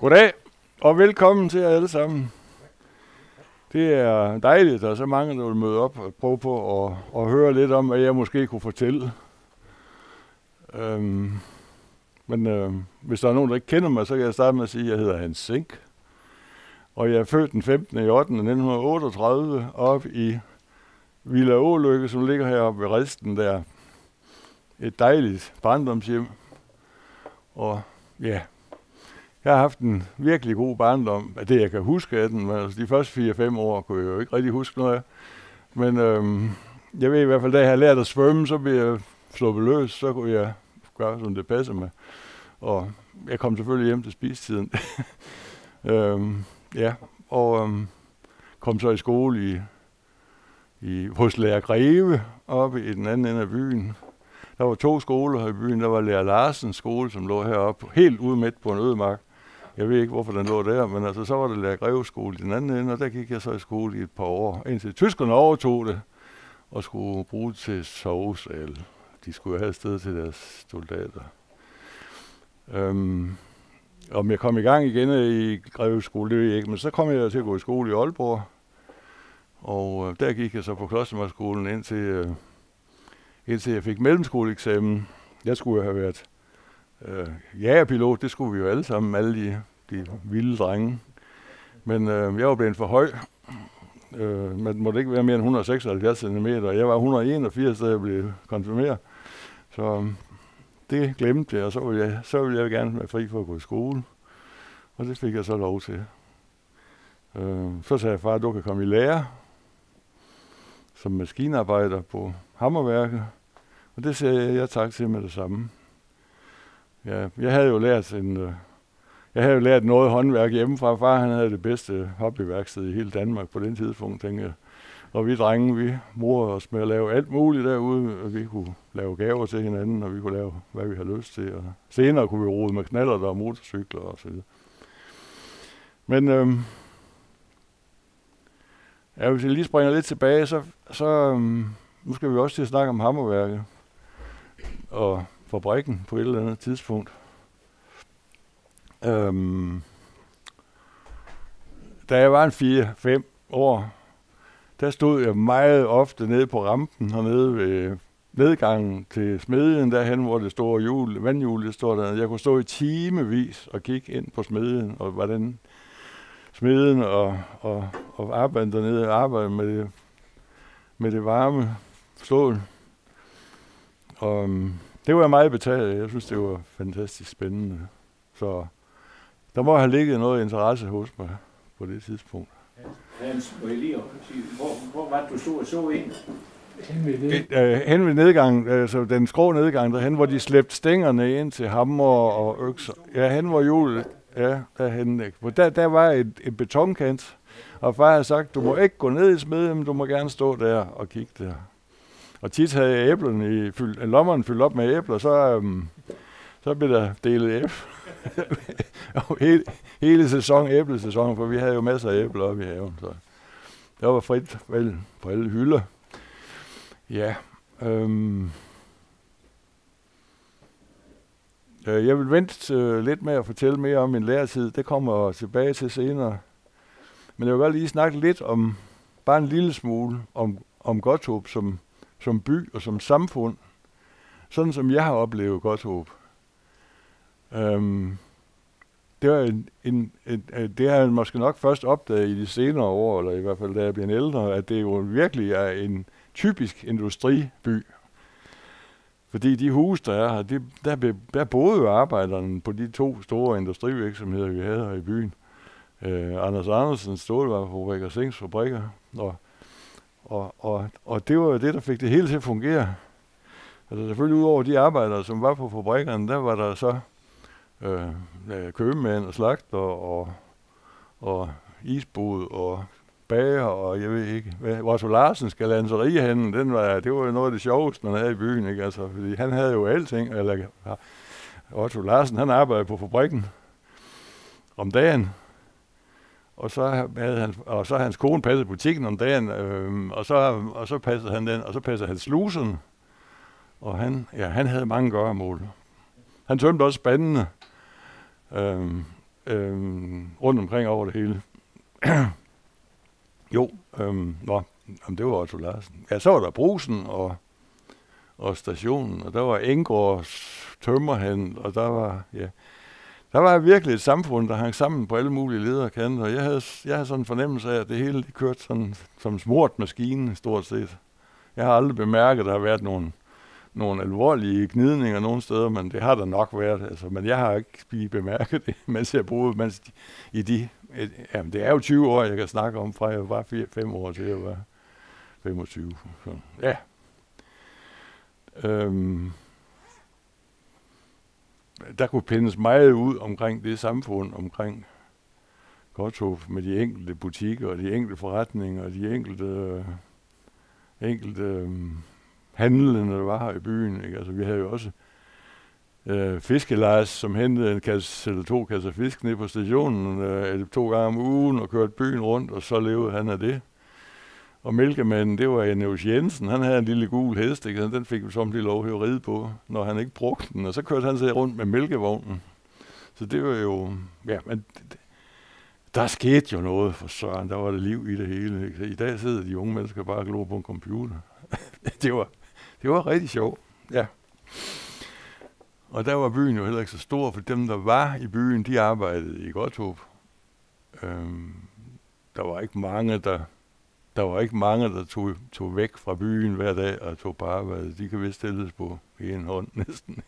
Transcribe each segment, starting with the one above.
Goddag, og velkommen til jer alle sammen. Det er dejligt, at der er så mange, der vil møde op og prøve på at høre lidt om, hvad jeg måske kunne fortælle. Men hvis der er nogen, der ikke kender mig, så kan jeg starte med at sige, at jeg hedder Hans Zink. Og jeg er født den 15. i 8. 1938 op i Villa Ålykke, som ligger heroppe ved Risten der. Et dejligt barndomshjem. Og ja, jeg har haft en virkelig god barndom, af det jeg kan huske af den, men altså de første 4-5 år kunne jeg jo ikke rigtig huske noget af. Men jeg ved i hvert fald, da jeg har lært at svømme, så blev jeg sluppet løs, så kunne jeg gøre, som det passer mig. Og jeg kom selvfølgelig hjem til spistiden. Kom så i skole hos Lærer Greve, oppe i den anden ende af byen. Der var 2 skoler her i byen. Der var Lærer Larsens skole, som lå heroppe, helt ude midt på en ødemark. Jeg ved ikke, hvorfor den lå der, men altså, så var der Lærer Greve skole i den anden ende, og der gik jeg så i skole i et par år, indtil tyskerne overtog det og skulle bruge det til sovesal. De skulle have et sted til deres soldater. Om jeg kom i gang igen i Greve skole, det ved jeg ikke, men så kom jeg til at gå i skole i Aalborg, og der gik jeg så på Klostermarkskolen indtil jeg fik mellemskoleeksamen. Jeg skulle have været jagerpilot, det skulle vi jo alle sammen, alle de vilde drenge. Men jeg var blevet for høj. Man måtte ikke være mere end 176 cm, og jeg var 181, da jeg blev konfirmeret. Så det glemte jeg, og så ville jeg gerne være fri for at gå i skole. Og det fik jeg så lov til. Så sagde far, du kan komme i lære som maskinarbejder på Hammerværket. Og det sagde jeg tak til med det samme. Ja, jeg havde jo lært noget håndværk hjemmefra. Far han havde det bedste hobbyværksted i hele Danmark på den tidspunkt, tænkte jeg. Og vi drenge, vi morede os med at lave alt muligt derude. Og vi kunne lave gaver til hinanden, og vi kunne lave, hvad vi havde lyst til. Og senere kunne vi rode med knallerter og motorcykler og så videre. Men hvis jeg lige springer lidt tilbage, så nu skal vi også til at snakke om Hammerværket og fabrikken på et eller andet tidspunkt. Da jeg var 4-5 år, der stod jeg meget ofte nede på rampen hernede ved nedgangen til smedjen, derhen hvor det store vandhjul det står der. Jeg kunne stå i timevis og kigge ind på smedjen, og hvordan smeden og arbejde dernede og arbejde med det varme stål. Og det var jeg meget betaget. Jeg synes, det var fantastisk spændende. Så der må have ligget noget interesse hos mig på det tidspunkt. Hans, må jeg lige sige, hvor var det, du stod og så ind? Hen ved nedgangen, altså den skrå nedgang derhen, hvor de slæbte stængerne ind til hammer og økser. Ja, hen hvor hjulet, ja, derhen. Der var et betonkant, og far havde sagt, du må ikke gå ned i smedjen, men du må gerne stå der og kigge der. Og tit havde jeg lommerne fyldt op med æbler, så blev der delt æbler. hele æblesæsonen, for vi havde jo masser af æbler oppe i haven, så der var frit vel på alle hylder. Ja, jeg vil vente lidt med at fortælle mere om min læretid. Det kommer jeg tilbage til senere. Men jeg vil godt lige snakke lidt om, bare en lille smule, om Godthåb som by og som samfund. Sådan som jeg har oplevet Godthåb. Det har jeg måske nok først opdaget i de senere år, eller i hvert fald da jeg blev ældre, at det jo virkelig er en typisk industriby. Fordi de huse, der er her, der boede jo arbejderne på de 2 store industrivirksomheder, vi havde her i byen. Anders Andersens stålvarefabrik og Zinks fabrikker. Og det var jo det, der fik det hele til at fungere. Altså selvfølgelig ud over de arbejdere, som var på fabrikkerne, der var der så købmænd og slagter og isbod og bager, og jeg ved ikke, Otto Larsens galanterihandel, det var jo noget af det sjoveste, man havde i byen, ikke? Altså, fordi han havde jo alting, eller Otto Larsen, han arbejdede på fabrikken om dagen, og så havde hans kone passet butikken om dagen, og så passede han den, og så passede han slusen, og han havde mange gøremål. Han tømte også spandene, rundt omkring over det hele. Det var Otto Larsen. Ja, så var der Brugsen og stationen, og der var Engårds tømmerhandel, og der var virkelig et samfund, der hang sammen på alle mulige lederkanter, og jeg havde sådan en fornemmelse af, at det hele det kørte sådan som smurt maskine, stort set. Jeg har aldrig bemærket, at der har været nogle alvorlige gnidninger nogle steder, men det har der nok været. Altså, men jeg har ikke bemærket det, mens jeg boede det er jo 20 år, jeg kan snakke om, fra jeg var 5 år til jeg var 25. Så, ja. Der kunne pindes meget ud omkring det samfund, omkring Godthaab, med de enkelte butikker og de enkelte forretninger og de enkelte handlende, der var her i byen. Ikke? Altså, vi havde jo også Fiskelars, som hentede en kasse eller 2 kasser fisk ned på stationen 2 gange om ugen og kørte byen rundt, og så levede han af det. Og mælkemanden, det var Eneus Jensen. Han havde en lille gul hest, ikke? Den fik vi som lille lov at ride på, når han ikke brugte den. Og så kørte han sig rundt med mælkevognen. Så det var jo... Ja, men der skete jo noget for Søren. Der var det liv i det hele. Ikke? I dag sidder de unge mennesker bare og glor på en computer. det var rigtig sjovt. Ja. Og der var byen jo heller ikke så stor, for dem, der var i byen, de arbejdede i Godthaab. Der var ikke mange, der tog væk fra byen hver dag og tog på arbejde. De kan vist stilles på en hånd næsten.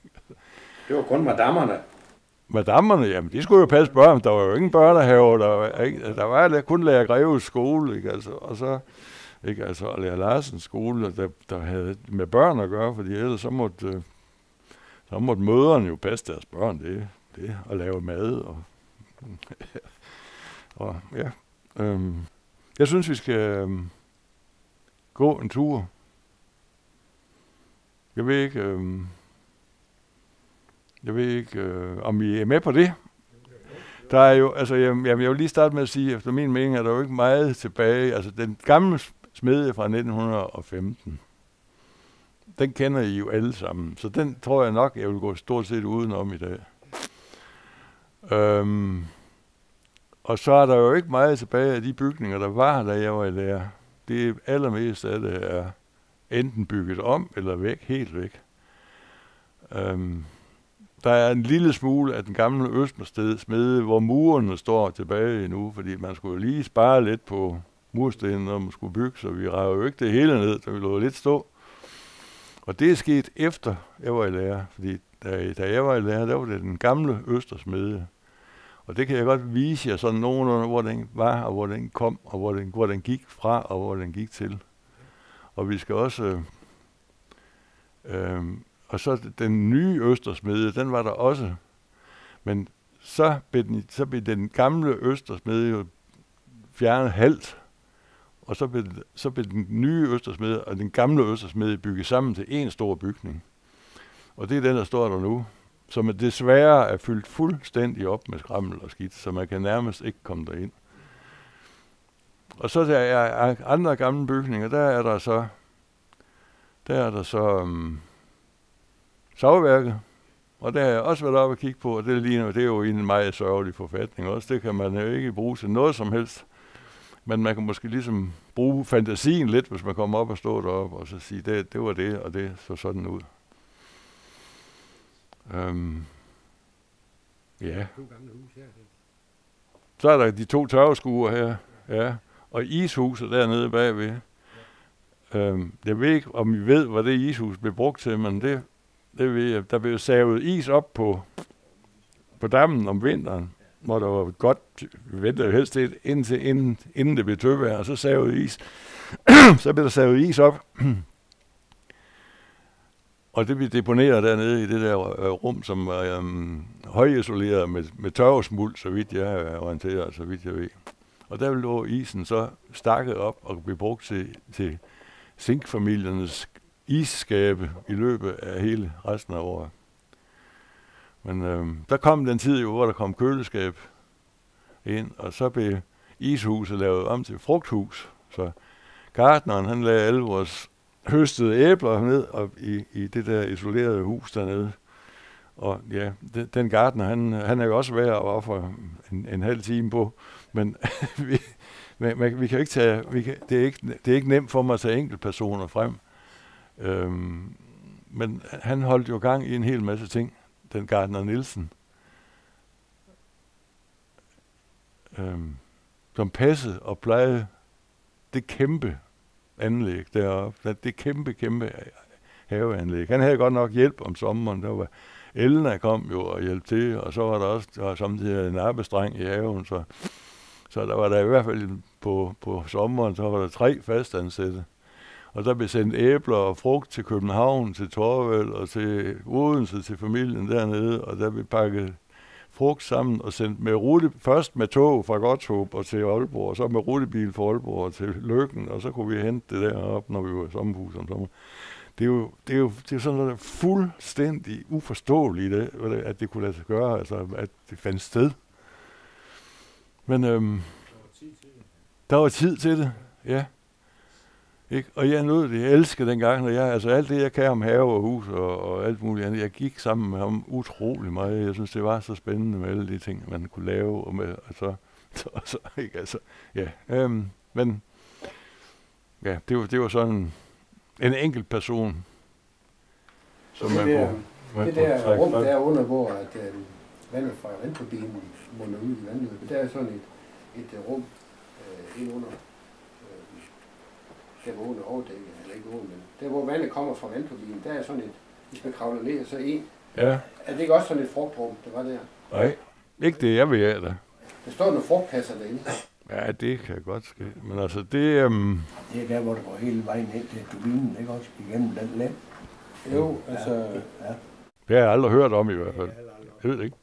Det var kun madammerne. Madammerne, jamen de skulle jo passe børn. Der var jo ingen børnehave. Der var kun Lærer Greves skole, ikke? Altså, og så ikke? Altså, og Lærer Larsens skole, der havde med børn at gøre, fordi ellers så måtte mødrene jo passe deres børn. Det og lave mad. Og ja... Jeg synes, vi skal gå en tur. Jeg ved ikke, om I er med på det. Der er jo, altså, jeg vil lige starte med at sige, efter min mening er der jo ikke meget tilbage. Altså, den gamle smedje fra 1915, den kender I jo alle sammen. Så den tror jeg nok, jeg vil gå stort set udenom i dag. Og så er der jo ikke meget tilbage af de bygninger, der var, da jeg var i lærer. Det allermest af det er enten bygget om, eller helt væk. Der er en lille smule af den gamle Østersmede, hvor murene står tilbage endnu, fordi man skulle jo lige spare lidt på murstenen, når man skulle bygge, så vi rager jo ikke det hele ned, så vi lå lidt stå. Og det er sket efter jeg var i lærer, fordi da jeg var i lærer, der var det den gamle Østersmede. Og det kan jeg godt vise jer sådan nogenlunde, hvor den var, og hvor den kom, og hvor den gik fra, og hvor den gik til. Og vi skal også... og så den nye Østersmede, den var der også. Men så blev den gamle Østersmede jo fjernet halvt. Og så blev den nye Østersmede og den gamle Østersmede bygget sammen til en stor bygning. Og det er den, der står der nu. Som desværre er fyldt fuldstændig op med skrammel og skidt, så man kan nærmest ikke komme derind. Og så der er andre gamle bygninger, der er der så savværket, og der har jeg også været oppe og kigge på, og det er jo en meget sørgelig forfatning også. Det kan man jo ikke bruge til noget som helst, men man kan måske ligesom bruge fantasien lidt, hvis man kommer op og står deroppe, og så sige, det var det, og det så sådan ud. Ja. Så er der de 2 tørreskuer her, ja, og ishuset dernede bagved. Jeg ved ikke, om I ved, hvad det ishus blev brugt til, men det ved jeg. Der blev savet is op på dammen om vinteren, hvor der var godt, vi ventede jo helst lidt inden det blev tøvejr, og så savet is. Så blev der savet is op. Og det blev deponeret dernede i det der rum, som var højisoleret med tørvesmuld, så vidt jeg er orienteret, så vidt jeg ved. Og der lå isen så stakket op og blev brugt til Zink-familiernes isskabe i løbet af hele resten af året. Men der kom den tid jo, hvor der kom køleskab ind, og så blev ishuset lavet om til frugthus. Så gartneren, han lagde alle vores høstede æbler ned op i det der isolerede hus dernede. Og ja, den gartner, han er jo også værd at ofre en halv time på, men vi kan ikke tage, det er ikke nemt for mig at tage enkeltpersoner frem. Men han holdt jo gang i en hel masse ting, den gartner Nielsen, som passede og plejede det kæmpe anlæg deroppe, det kæmpe haveanlæg. Han havde godt nok hjælp om sommeren, der var Elna kom jo og hjalp til, og så var der også samtidig en arbejdsdreng i haven, så der var der i hvert fald på sommeren, så var der 3 fastansatte. Og der blev sendt æbler og frugt til København, til Torvald og til Odense, til familien dernede, og der blev pakket frugt sammen og sendt med først med tog fra Godthåb og til Aalborg, og så med rutebil fra Aalborg og til Løkken, og så kunne vi hente det deroppe, når vi var i sommerhus om sommeren. Det er jo sådan noget fuldstændig uforståeligt, at det kunne lade sig gøre, altså at det fandt sted. Men der var tid til det, ja. Ikke? Og jeg nød det. Jeg elskede dengang, når altså alt det, jeg kan om have og hus og alt muligt andet, jeg gik sammen med ham utrolig meget. Jeg synes, det var så spændende med alle de ting, man kunne lave, og med, så ikke, altså, ja. Men, ja, det var sådan en enkelt person, som det der rum der under, hvor at vandet fra vandturbinen munder ud i vandløbet, der er sådan et rum ind under, der hvor under overdækket, eller ikke under, men der hvor vandet kommer fra vandturbinen, der er sådan et, hvis man kravler ned, så en. Ja. Er det ikke også sådan et frugtrum, der var der? Nej, ikke det, jeg ved af det. Der står nogle frugtkasser derinde. Ja, det kan godt ske, men altså det... Det er der, hvor det går hele vejen ind til turbinen, ikke også? Igennem den land. Jo, altså... Ja. Det har jeg aldrig hørt om i hvert fald. Jeg ved det ikke.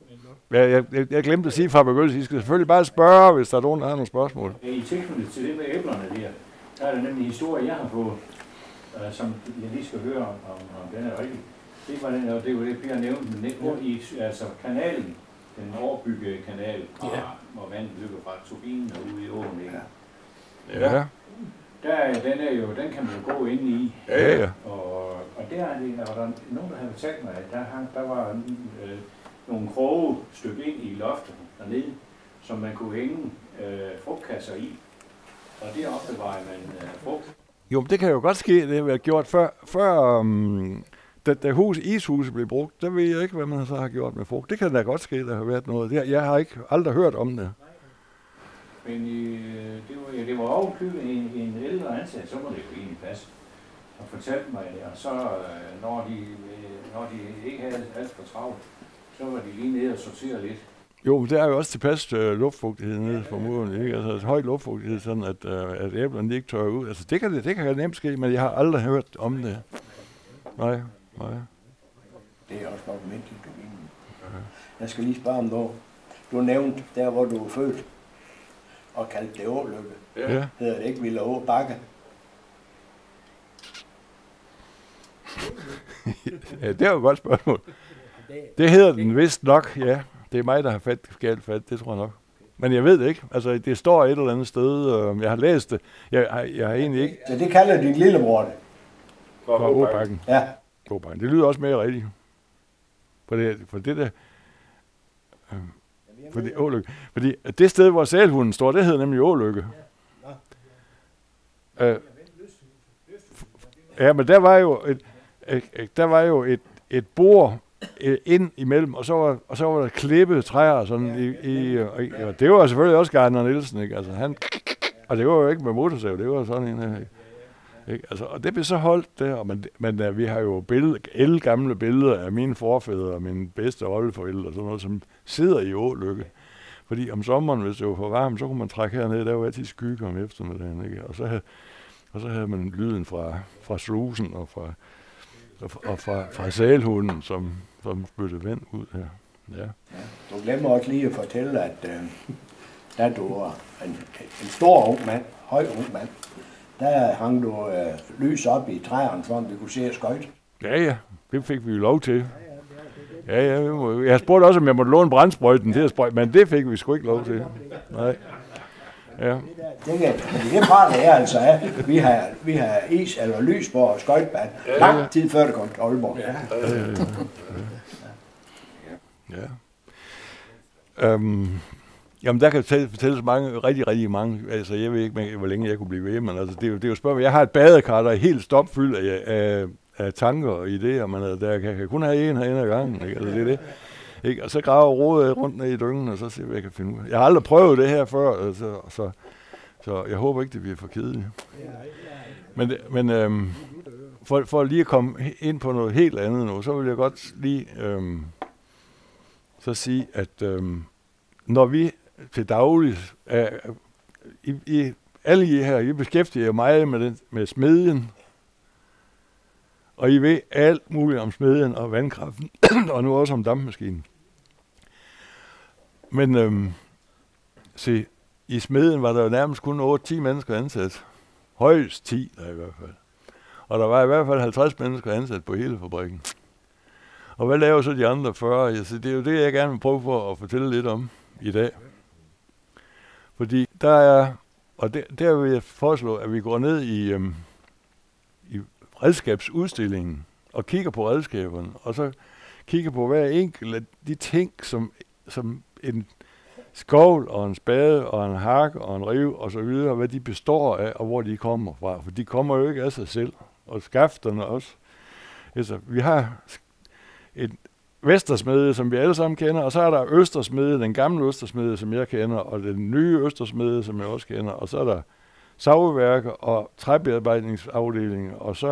Jeg glemte at sige fra begyndelsen, I skal selvfølgelig bare spørge, hvis der er nogen, der har nogle spørgsmål. I tilknytning til det med æblerne der er der nemlig en historie, jeg har fået, som jeg lige skal høre, om den er rigtig. Det var det, og det var det, Per nævnte, i altså kanalen, den overbyggede kanal, hvor vandet løber fra turbinen og ud i åen. Ja. Den kan man jo gå ind i. Ja. Og der er der nogen, der havde fortalt mig, at der var nogle kroge stykke ind i loftet dernede, som man kunne hænge frugtkasser i. Og det opbevarer man frugt. Jo, det kan jo godt ske, det har været gjort før da ishuset blev brugt, der ved jeg ikke, hvad man så har gjort med frugt. Det kan da godt ske, der har været noget. Jeg har ikke aldrig hørt om det. Men det var overbygget en ældre ansat, så må det jo egentlig passe. Og fortalte mig det, og så når de ikke havde alt for travlt, så var de lige nede og sorterede lidt. Jo, det er jo også tilpas luftfugtighed nede på muren, ikke? Altså høj luftfugtighed, sådan at æblerne ikke tørrer ud. Altså det kan nemt ske, men jeg har aldrig hørt om det. Nej. Det er også nok mindst i turbinen. Jeg skal lige spørge om noget. Du nævnte der, hvor du er født, og kaldte det Ålykke. Ja. Hedder det ikke Villa Å Bakke? Ja, det er jo et godt spørgsmål. Det hedder den vist nok, ja. Det er mig, der har galt fat, det tror jeg nok. Men jeg ved det ikke. Altså, det står et eller andet sted. Jeg har læst det. Jeg har egentlig ikke... Så det kalder din lillebror det? Fra Åbakken. Ja. Åbakken. Det lyder også mere rigtigt. For det der... For det Ålykke. Fordi det sted, hvor sælhunden står, det hedder nemlig Ålykke. Ja, men der var jo et bord ind imellem, og så var der klippede træer sådan og det var selvfølgelig også Gartner Nielsen, ikke? Altså og det var jo ikke med motorsav, det var sådan en ikke? Altså, og det blev så holdt der, men vi har jo gamle billeder af mine forfædre og mine bedste oldeforældre og sådan noget, som sidder i Ålykke. Fordi om sommeren, hvis det var for varmt, så kunne man trække herned, der var altid skygge om eftermiddagen, ikke? Og så havde man lyden fra slusen og fra sælhunden, som spyttede vand ud her. Ja. Du glemmer også lige at fortælle, at da du var en stor ung mand, høj ung mand, der hang du lys op i træerne, for at vi kunne se skøjt. Ja, det fik vi jo lov til. Ja, jeg spurgte også, om jeg måtte låne brandsprøjten til at sprøjte, men det fik vi sgu ikke lov til. Nej. Ja. Det part er altså af, vi har is eller lys på skøjtebane lang tid før det kom til Aalborg. Ja. Jamen, der kan fortælles mange, rigtig mange, altså jeg ved ikke, hvor længe jeg kunne blive ved, men altså, det er jo spørgsmål. Jeg har et badekar, der er helt stopfyldt af tanker og idéer, men altså, der kan kun have en herinde ad gangen, ikke? Altså, det er det. Ikke? Og så graver rodet rundt ned i dyngen, og så ser vi, hvad jeg kan finde ud af. Jeg har aldrig prøvet det her før, altså, så jeg håber ikke, det bliver for kedeligt. Men for lige at komme ind på noget helt andet nu, så vil jeg godt lige så sige, at når vi til daglig alle I her, I beskæftiger jer meget med smedjen, og I ved alt muligt om smedjen og vandkraften, og nu også om dampmaskinen. Men se, i smedjen var der jo nærmest kun 8-10 mennesker ansat. Højst 10 der i hvert fald. Og der var i hvert fald 50 mennesker ansat på hele fabrikken. Og hvad laver så de andre 40? Ja, så det er jo det, jeg gerne vil prøve for at fortælle lidt om i dag. Fordi der er, og der vil jeg foreslå, at vi går ned i redskabsudstillingen og kigger på redskaberne, og så kigger på hver enkelt af de ting, som en skovl og en spade og en hak og en riv og så videre, hvad de består af og hvor de kommer fra. For de kommer jo ikke af sig selv. Og skafterne også. Altså, vi har et Vestersmede, som vi alle sammen kender, og så er der Østersmede, den gamle Østersmede, som jeg kender, og den nye Østersmede, som jeg også kender, og så er der savværker og træbearbejdningsafdelinger, og så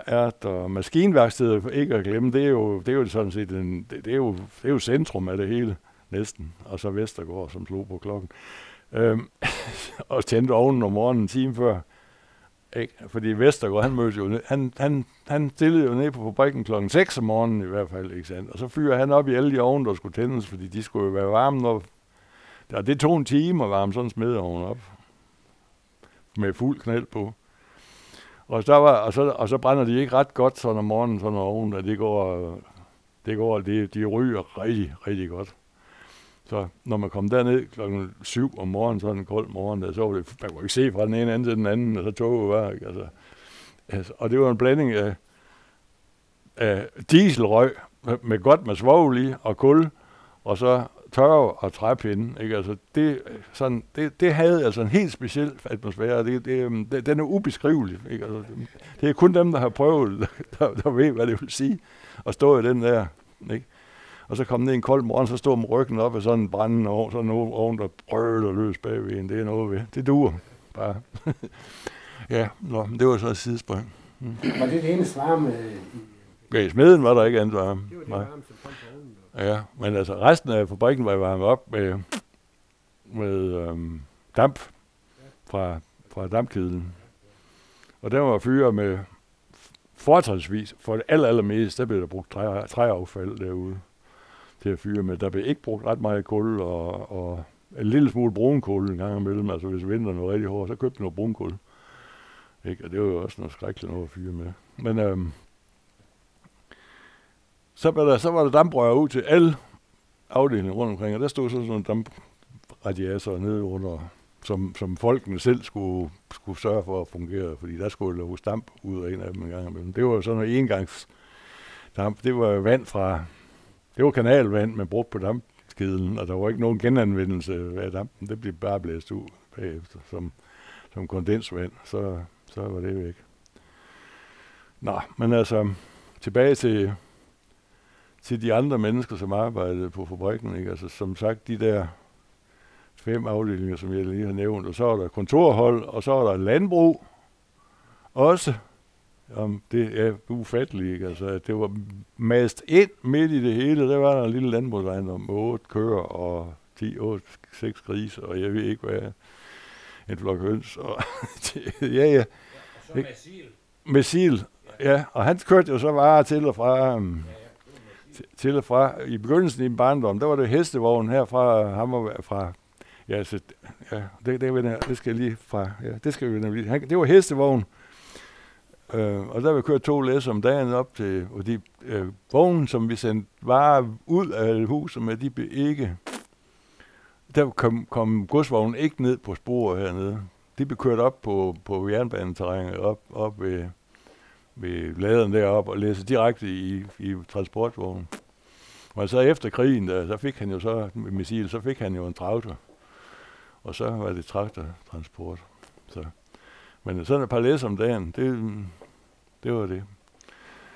er der maskinværksteder, for ikke at glemme, det er jo sådan set det er jo centrum af det hele næsten, og så Vestergaard, som slog på klokken, og tændte ovnen om morgenen en time før. Ikke? Fordi Vestergaard, han mødte jo han stillede jo ned på fabrikken klokken 6 om morgenen i hvert fald, ikke sandt? Og så fyrer han op i alle de ovne, der skulle tændes, fordi de skulle jo være varme, når det tog en time at varme sådan en smedeovn op med fuld knald på. Og så brænder de ikke ret godt sådan om morgenen, sådan en ovn, at de ryger rigtig, rigtig godt. Så når man kom derned klokken 7 om morgenen, sådan en kold morgen, så var det, man kunne ikke se fra den ene ende til den anden, og så toget var, ikke? Altså, og det var en blanding af dieselrøg med godt med svovl i og kul, og så tørv og træpinde, ikke? Altså, det havde altså en helt speciel atmosfære, den er ubeskrivelig, ikke? Altså, det er kun dem, der har prøvet, der ved, hvad det vil sige, at stå i den der, ikke? Og så kom ned en kold morgen, så stod med ryggen op af sådan en brændende ovn, sådan en ovn, der brøler løs bagved en. Det er noget ved. Det duer bare. Ja, det var så et sidespring. Var det eneste varme? Ja, i smeden var der ikke andet varme. Det var det varme, som kom på ovnen. Ja, men altså resten af fabrikken var varmet op med damp fra dampkedlen. Og den var fyret med fortrinsvis, for det allermest, der blev der brugt træaffald derude til at fyre med. Der blev ikke brugt ret meget kul og en lille smule brunkul en gang imellem. Altså hvis vinteren var rigtig hård, så købte noget brunkul. Ikke? Og det var jo også noget skrækkeligt noget at fyre med. Men så var der damprør ud til alle afdelingen rundt omkring, og der stod så sådan nogle dampradiatorer nede under, som folkene selv skulle sørge for at fungere, fordi der skulle laves damp ud af en af dem en gang imellem. Det var jo sådan noget engangsdamp. Det var vand fra, det var kanalvand, man brugte på dampkedlen, og der var ikke nogen genanvendelse af dampen. Det blev bare blæst ud bagefter, som kondensvand. Så var det væk. Nå, men altså, tilbage til de andre mennesker, som arbejdede på fabrikken, ikke? Altså, som sagt, de der 5 afdelinger, som jeg lige har nævnt, og så var der kontorhold, og så var der landbrug også. Det er ufatteligt, ikke? Altså, det var mast ind midt i det hele. Der var der en lille landbrugsejendom med 8 køer og 6 grise, og jeg ved ikke hvad, en flok høns. Og ja. Og så Messil, ja. Og han kørte jo så varer til og fra. I begyndelsen i min barndom, der var det hestevogn herfra, fra. Ja, så, ja, det skal lige fra. Ja, det skal vi nemlig. Det var hestevogn. Og der var kørt 2 læsser om dagen op til, og de vogne, som vi sendte varer ud af huset med, de blev ikke. Der kom godsvognen ikke ned på sporet hernede. De blev kørt op på jernbaneterrænet, op ved laden deroppe og læse direkte i transportvognen. Men så efter krigen, så fik han jo så med missil, så fik han jo en traktor. Og så var det traktortransport. Så. Men sådan et par læs om dagen, det var det.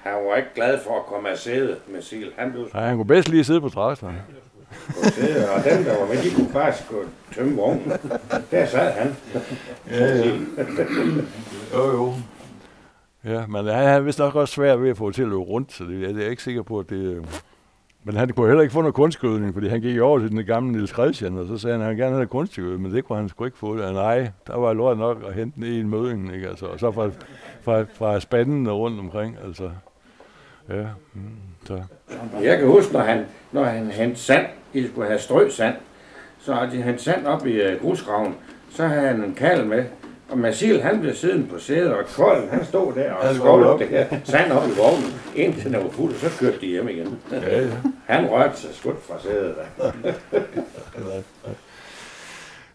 Han var ikke glad for at komme af sædet med sil. Nej, han kunne bedst lige sidde på traktoren. Og dem, der var med, de kunne faktisk gå tømme vognen. Der sad han. Ja. Jo. Ja, men han havde vist nok også svært ved at få det til at løbe rundt, så det er jeg ikke sikker på, at det... Men han kunne heller ikke få noget kunstgødning, fordi han gik over til den gamle Niels Christian, og så sagde han, at han gerne havde kunstgødning, men det kunne han sgu ikke få det. Nej, der var lort nok at hente den i en møding, ikke? Altså, og så fra spanden og rundt omkring, altså. Ja, så. Jeg kan huske, når han hentede sand, I skulle have strøsand, så havde de hentet sand op i grusgraven, så havde han en kald med, og Masil, han blev siddende på sædet, og Kolden, han stod der og skovlede det her sand op i vognen, indtil den var fuld, og så kørte de hjem igen. Ja. Han rørte sig skudt fra sædet.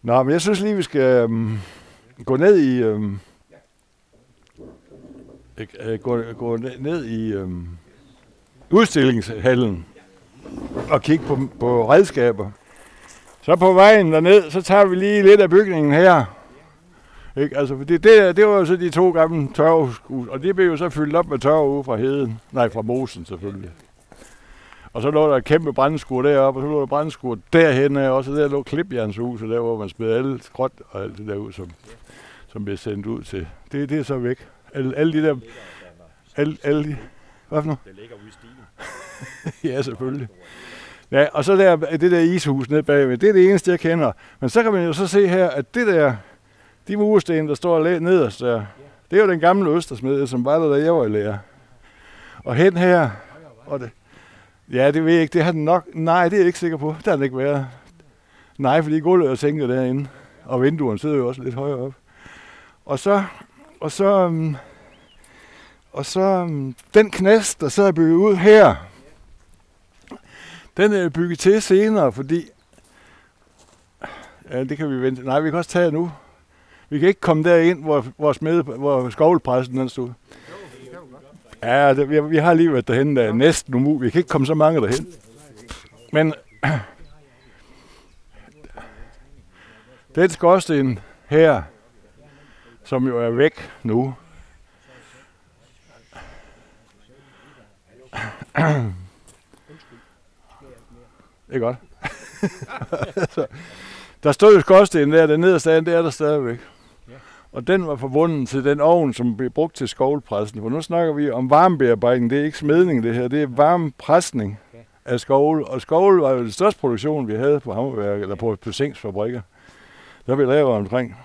Nå, men jeg synes lige, vi skal gå ned i... gå ned i udstillingshallen og kigge på redskaber. Så på vejen derned, så tager vi lige lidt af bygningen her. Ikke? Altså, det var jo så de 2 gamle tørvehus, og det blev jo så fyldt op med tørv ude fra heden. Nej, fra mosen selvfølgelig. Og så lå der et kæmpe brændskur deroppe, og så lå der brændskur derhen af, og så der lå klipjernshuset, der hvor man smed alle skråt og alt det der ud, som blev sendt ud til. Det er så væk. Alle de der... Alle de... Hvad for noget? Det ligger ude i stilen. Ja, selvfølgelig. Ja, og så det der ishus nede bagved, det er det eneste, jeg kender. Men så kan man jo så se her, at det der... De mursten, der står nederst der, det er jo den gamle østersmed, som var der jeg var i lærer. Og hen her... Og det, ja, det ved jeg ikke. Det har den nok... Nej, det er jeg ikke sikker på. Det har den ikke været. Nej, fordi gulvet er sænket derinde. Og vinduerne sidder jo også lidt højere op. Og så den knast, der så er bygget ud her, den er bygget til senere, fordi... Ja, det kan vi vente. Nej, vi kan også tage nu. Vi kan ikke komme derind, hvor skovlpræsten den stod. Ja, vi har lige været derhen, der er næsten umuligt. Vi kan ikke komme så mange derhen. Men den skorsten her, som jo er væk nu, det er godt. Der stod jo skorstenen der, den nederste af, det er der stadigvæk. Og den var forbundet til den ovn, som blev brugt til skovlpressen. For nu snakker vi om varmebearbejdning, det er ikke smedning det her, det er varmepresning af skovl. Og skovl var jo den største produktion, vi havde på Hammerværket, eller på Sengsfabrikker. Der vi lavet omkring,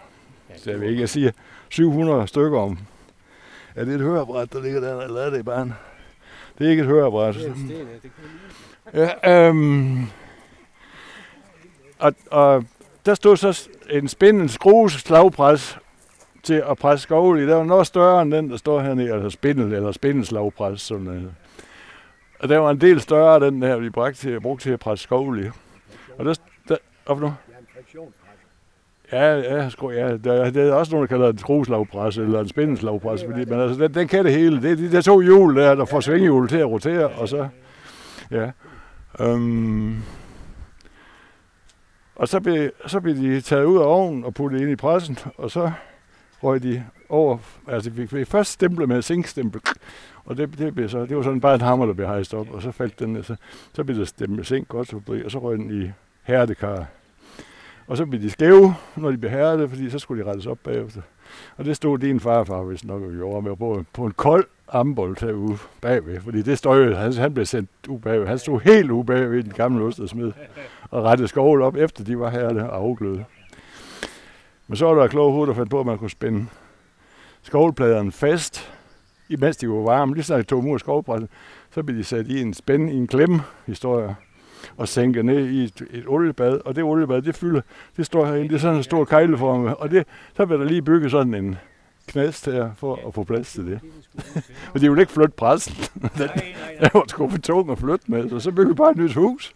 jeg siger 700 stykker om. Er det et høreapparat, der ligger der, eller er det i barn? Det er ikke et høreapparat. Ja, og der stod så en spindende skrueslagpres til at presse skovl i. Der var noget større end den, der står hernede, altså spindelslagpres. Sådan. Og der var en del større den der, vi brugte til at presse skovl i. Og der op nu? Ja, der er også nogen, der kalder det en skrueslagpres eller en spindelslagpres, fordi men altså, den kan det hele. Det er de der 2 hjul der får svinghjul til at rotere, og så... Ja. Og så blev de taget ud af ovnen og puttet ind i pressen, og så røg de over, altså vi fik først stemplet med zinkstempel, og det var sådan bare en hammer, der blev hejst op, og så faldt den, så blev der stemplet med zink, og så røg den i hærdekar. Og så blev de skæve, når de blev hærdet, fordi så skulle de rettes op bagefter. Og det stod din farfar, hvis nok vi gjorde, med på en kold ambold herude bagved, fordi det stod han blev sendt ude bagved. Han stod helt ude bagved i den gamle ostersmed og rettede skovl op, efter de var hærdet og afgløde. Men så var der kloge hoved, der fandt på, at man kunne spænde skovlpladerne fast, imens de var varme. Lige så de tog dem ud af skovlpressen, så blev de sat i en spænd i en klemme-historie og sænket ned i et oliebad, og det oliebad, det står herinde, det er sådan en stor kejleform, og så bliver der lige bygget sådan en knast her, for at få plads til det. Og de ville ikke flytte pressen. Den var sgu for tung at flytte med, så byggede vi bare et nyt hus.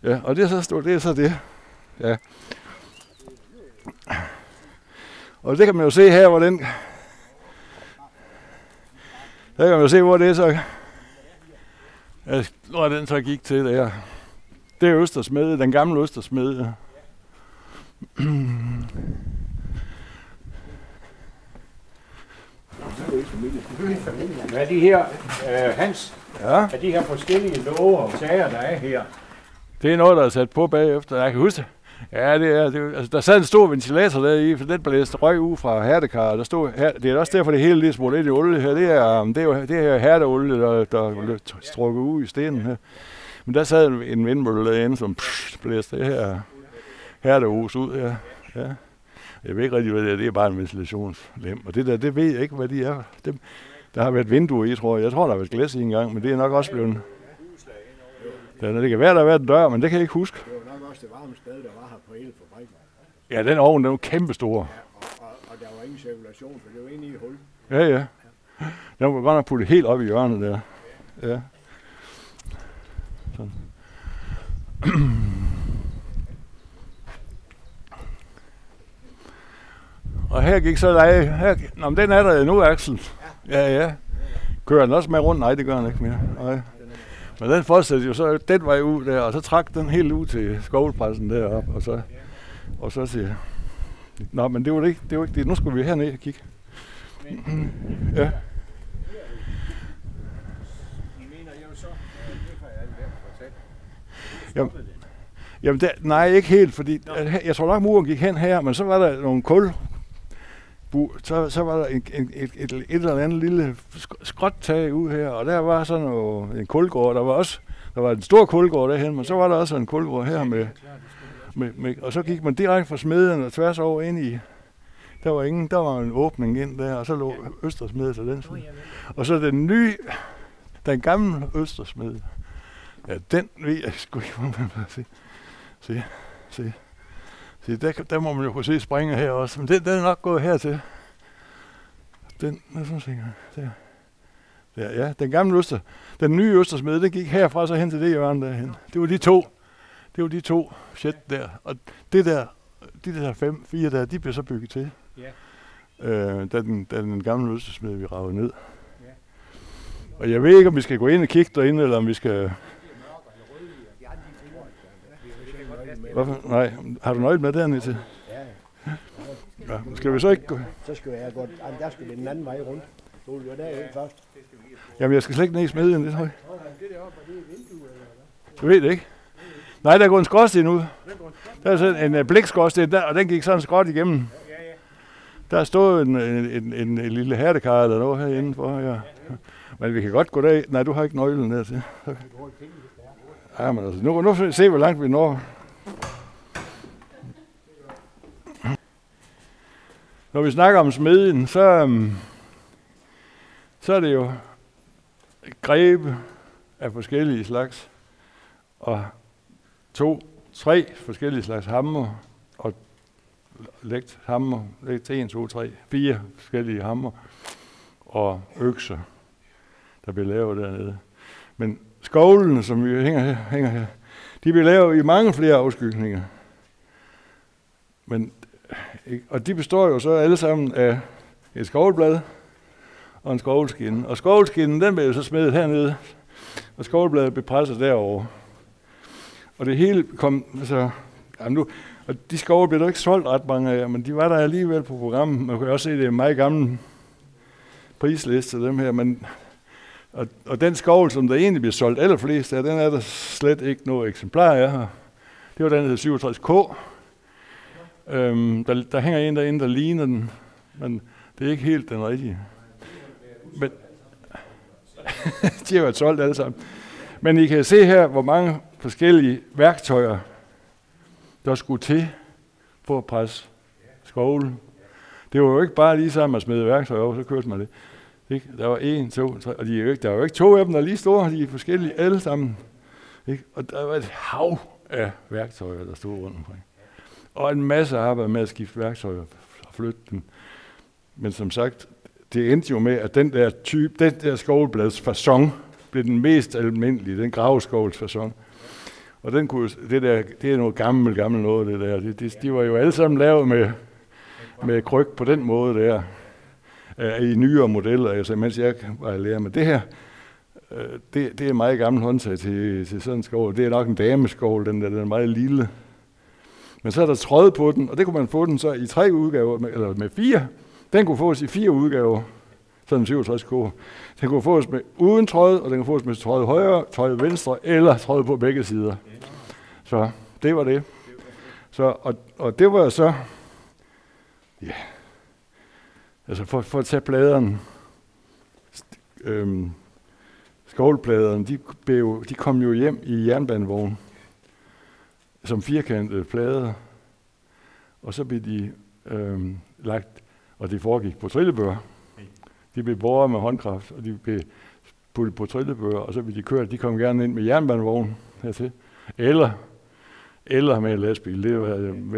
Ja, og det er så det. Ja. Og det kan man jo se her, hvor den... Der kan man jo se, hvor det er så... Når den så gik til der. Det er Østersmede, den gamle Østersmede. Hvad er de her, Hans? Ja. Er de her forskellige love og sager, der er her? Det er noget, der er sat på bagefter. Jeg kan huske det. Ja, det er altså, der sad en stor ventilator der i, for den blæste røg ud fra hærdekarret. Der stod her, det er også derfor, det hele er smurt ind i olie her. Det er hærdeolie, der er strukket ud i stenen her. Men der sad en vindmølle derinde, som blæste det her hærdeos ud her. Ja. Jeg ved ikke rigtig, hvad det er. Det er bare en ventilationslem. Og det der, det ved jeg ikke, hvad de er. Der har været vinduer i, tror jeg. Jeg tror, der har været glas i en gang, men det er nok også blevet... Det kan være, der har været en dør, men det kan jeg ikke huske. Det var nok også det varme sted, der var her på hele fabrikken. Ja, den ovn, den var kæmpestor. Ja, og der var ingen cirkulation, for det var inde i et hul. Ja. Den var godt nok puttet helt op i hjørnet der. Ja. Sådan. Og her gik så her. Nå, men den er der nu, Axel. Ja. Kører den også med rundt? Nej, det gør den ikke mere. Nej. Men den fortsatte jo så den vej ud der, og så trak den helt ud til skovlpressen deroppe, og så siger jeg, nå, men det var ikke det. Nu skulle vi herned og kigge. Ja. Jamen nej, ikke helt, fordi jeg tror nok, muren gik hen her, men så var der nogle så var der et eller andet lille skråttag ud her, og der var sådan en kulgård. Der var en stor kulgård derhen, men så var der også en kulgård her med og så gik man direkte fra smeden og tværs over ind i. Der var en åbning ind der, og så lå Østersmede til den side. Og så den gamle Østersmede. Ja, den ved jeg sgu ikke, hvor man kan se. Se, der må man jo kunne se springe her også, men den er nok gået hertil. Den ja, den gamle den nye Østersmede, den gik herfra så hen til det hjørne derhen. Det var de to shit der, og de der 4 der, de blev så bygget til. Ja. Da den gamle Østersmede vi ravede ned. Ja. Og jeg ved ikke, om vi skal gå ind og kigge derinde, eller om vi skal... Hvorfor? Nej, har du nøjet med dernede til? Ja, skal vi så ikke gå? Så skal jeg godt. Der skal det den anden vej rundt. Så vil vi jo derinde først. Jamen, jeg skal slet ikke ned i smedjen, det tror jeg. Du ved det ikke? Nej, der går en skorsten ud. Der er sådan en blækskorsten der, og den gik sådan skråt igennem. Der stod en lille hærdekarre eller noget herinde for. Ja. Men vi kan godt gå derind. Nej, du har ikke nøglen der til. Ja, men altså, nu se, hvor langt vi når. Når vi snakker om smedjen, så er det jo grebe af forskellige slags, og 3 forskellige slags hammer, og lægt hammer, lægt 1, 2, 3, 4 forskellige hammer, og økser, der bliver lavet dernede. Men skovlene, som vi hænger her, de bliver lavet i mange flere afskygninger. Og de består jo så alle sammen af et skovlblad og en skovlskinne. Og skovlskinnen, den blev jo så smedet hernede, og skovlbladet blev presset derover. Og det hele kom, og de skovle blev der ikke solgt ret mange af, men de var der alligevel på programmet. Man kan også se, det er en meget gammel prisliste, dem her, men og den skovl, som der egentlig bliver solgt allerflest af, den er der slet ikke noget eksemplar af her. Det var den, der hedder 67K. Der hænger en derinde, der ligner den, men det er ikke helt den rigtige. Men de har været solgt alle sammen. Men I kan se her, hvor mange forskellige værktøjer, der skulle til for at presse skovlen. Det var jo ikke bare lige sammen at smide værktøjer over, så kørte man det. Ikke? Der var 1, 2, 3, og der var jo ikke 2 af dem, der er lige store, de er forskellige alle sammen. Ikke? Og der var et hav af værktøjer, der stod rundt omkring. Og en masse arbejde med at skifte værktøjer og flytte dem. Men som sagt, det endte jo med, at den der skovlblads facon blev den mest almindelige, den graveskovls facon. Og det er noget gammelt noget, det der. De var jo alle sammen lavet med kryk på den måde der. I nyere modeller, altså mens jeg var lærer med det her. det er meget gammel håndtag til sådan en skovl. Det er nok en dameskovl, den er meget lille. Men så er der tråd på den, og det kunne man få den så i 3 udgaver, eller med 4. Den kunne fås i 4 udgaver, sådan 67 kår. Den kunne fås med uden tråd, og den kunne fås med tråd højre, tråd venstre, eller tråd på begge sider. Så det var det. Så, og det var så, ja, altså for at tage pladerne, skovlpladerne, de kom jo hjem i jernbanevogn som firkantede plader, og så blev de lagt, og det foregik på trillebør. De blev båret med håndkraft, og de blev puttet på trillebør, og så blev de kørt. De kom gerne ind med jernbanevogn hertil, eller med lastbil. Det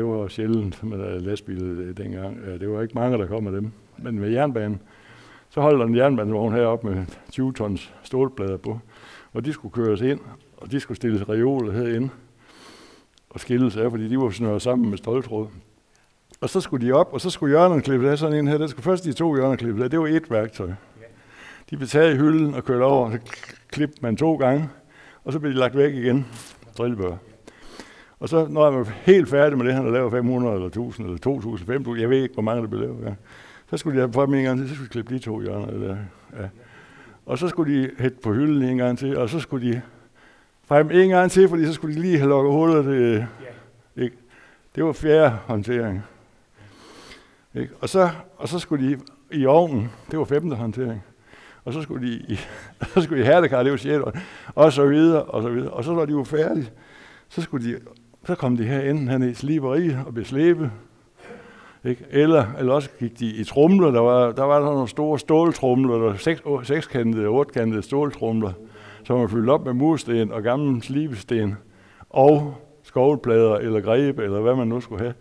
var sjældent med lastbil dengang. Det var ikke mange, der kom med dem, men med jernbanen. Så holdt der en jernbanevogn heroppe med 20 tons stålplader på, og de skulle køres ind, og de skulle stilles reoler herinde og skilles af, fordi de var snøret sammen med ståltråd. Og så skulle de op, og så skulle hjørnerne klippes af sådan en her. Der skulle først de 2 hjørner klippes af. Det var 1 værktøj. De blev taget i hylden og kørt over, og så klippede man 2 gange, og så blev de lagt væk igen. Drillebør. Og så, når jeg var helt færdig med det, han havde lavet 500 eller 1000 eller 2000, 5000, jeg ved ikke, hvor mange der blev lavet. Ja. Så skulle de have frem en gang til, så skulle de klippe de 2 hjørner der. Ja. Og så skulle de hætte på hylden en gang til, og så skulle de frem en gang til, fordi så skulle de lige have lukket hullet. Det var 4. håndtering. Ikke? Og så skulle de i ovnen, det var 5. håndtering. Og så skulle de i hærtekar, det var 6. og så videre, og så videre. Og så var de jo færdige. Så kom de herinde i sliberiet og blev slæbet. Ikke? Eller også gik de i tromler. Der var nogle store ståltromler, der 6-kantede og 8-kantede ståltromler, som var fyldt op med mursten og gamle slibesten og skovlplader eller grebe, eller hvad man nu skulle have.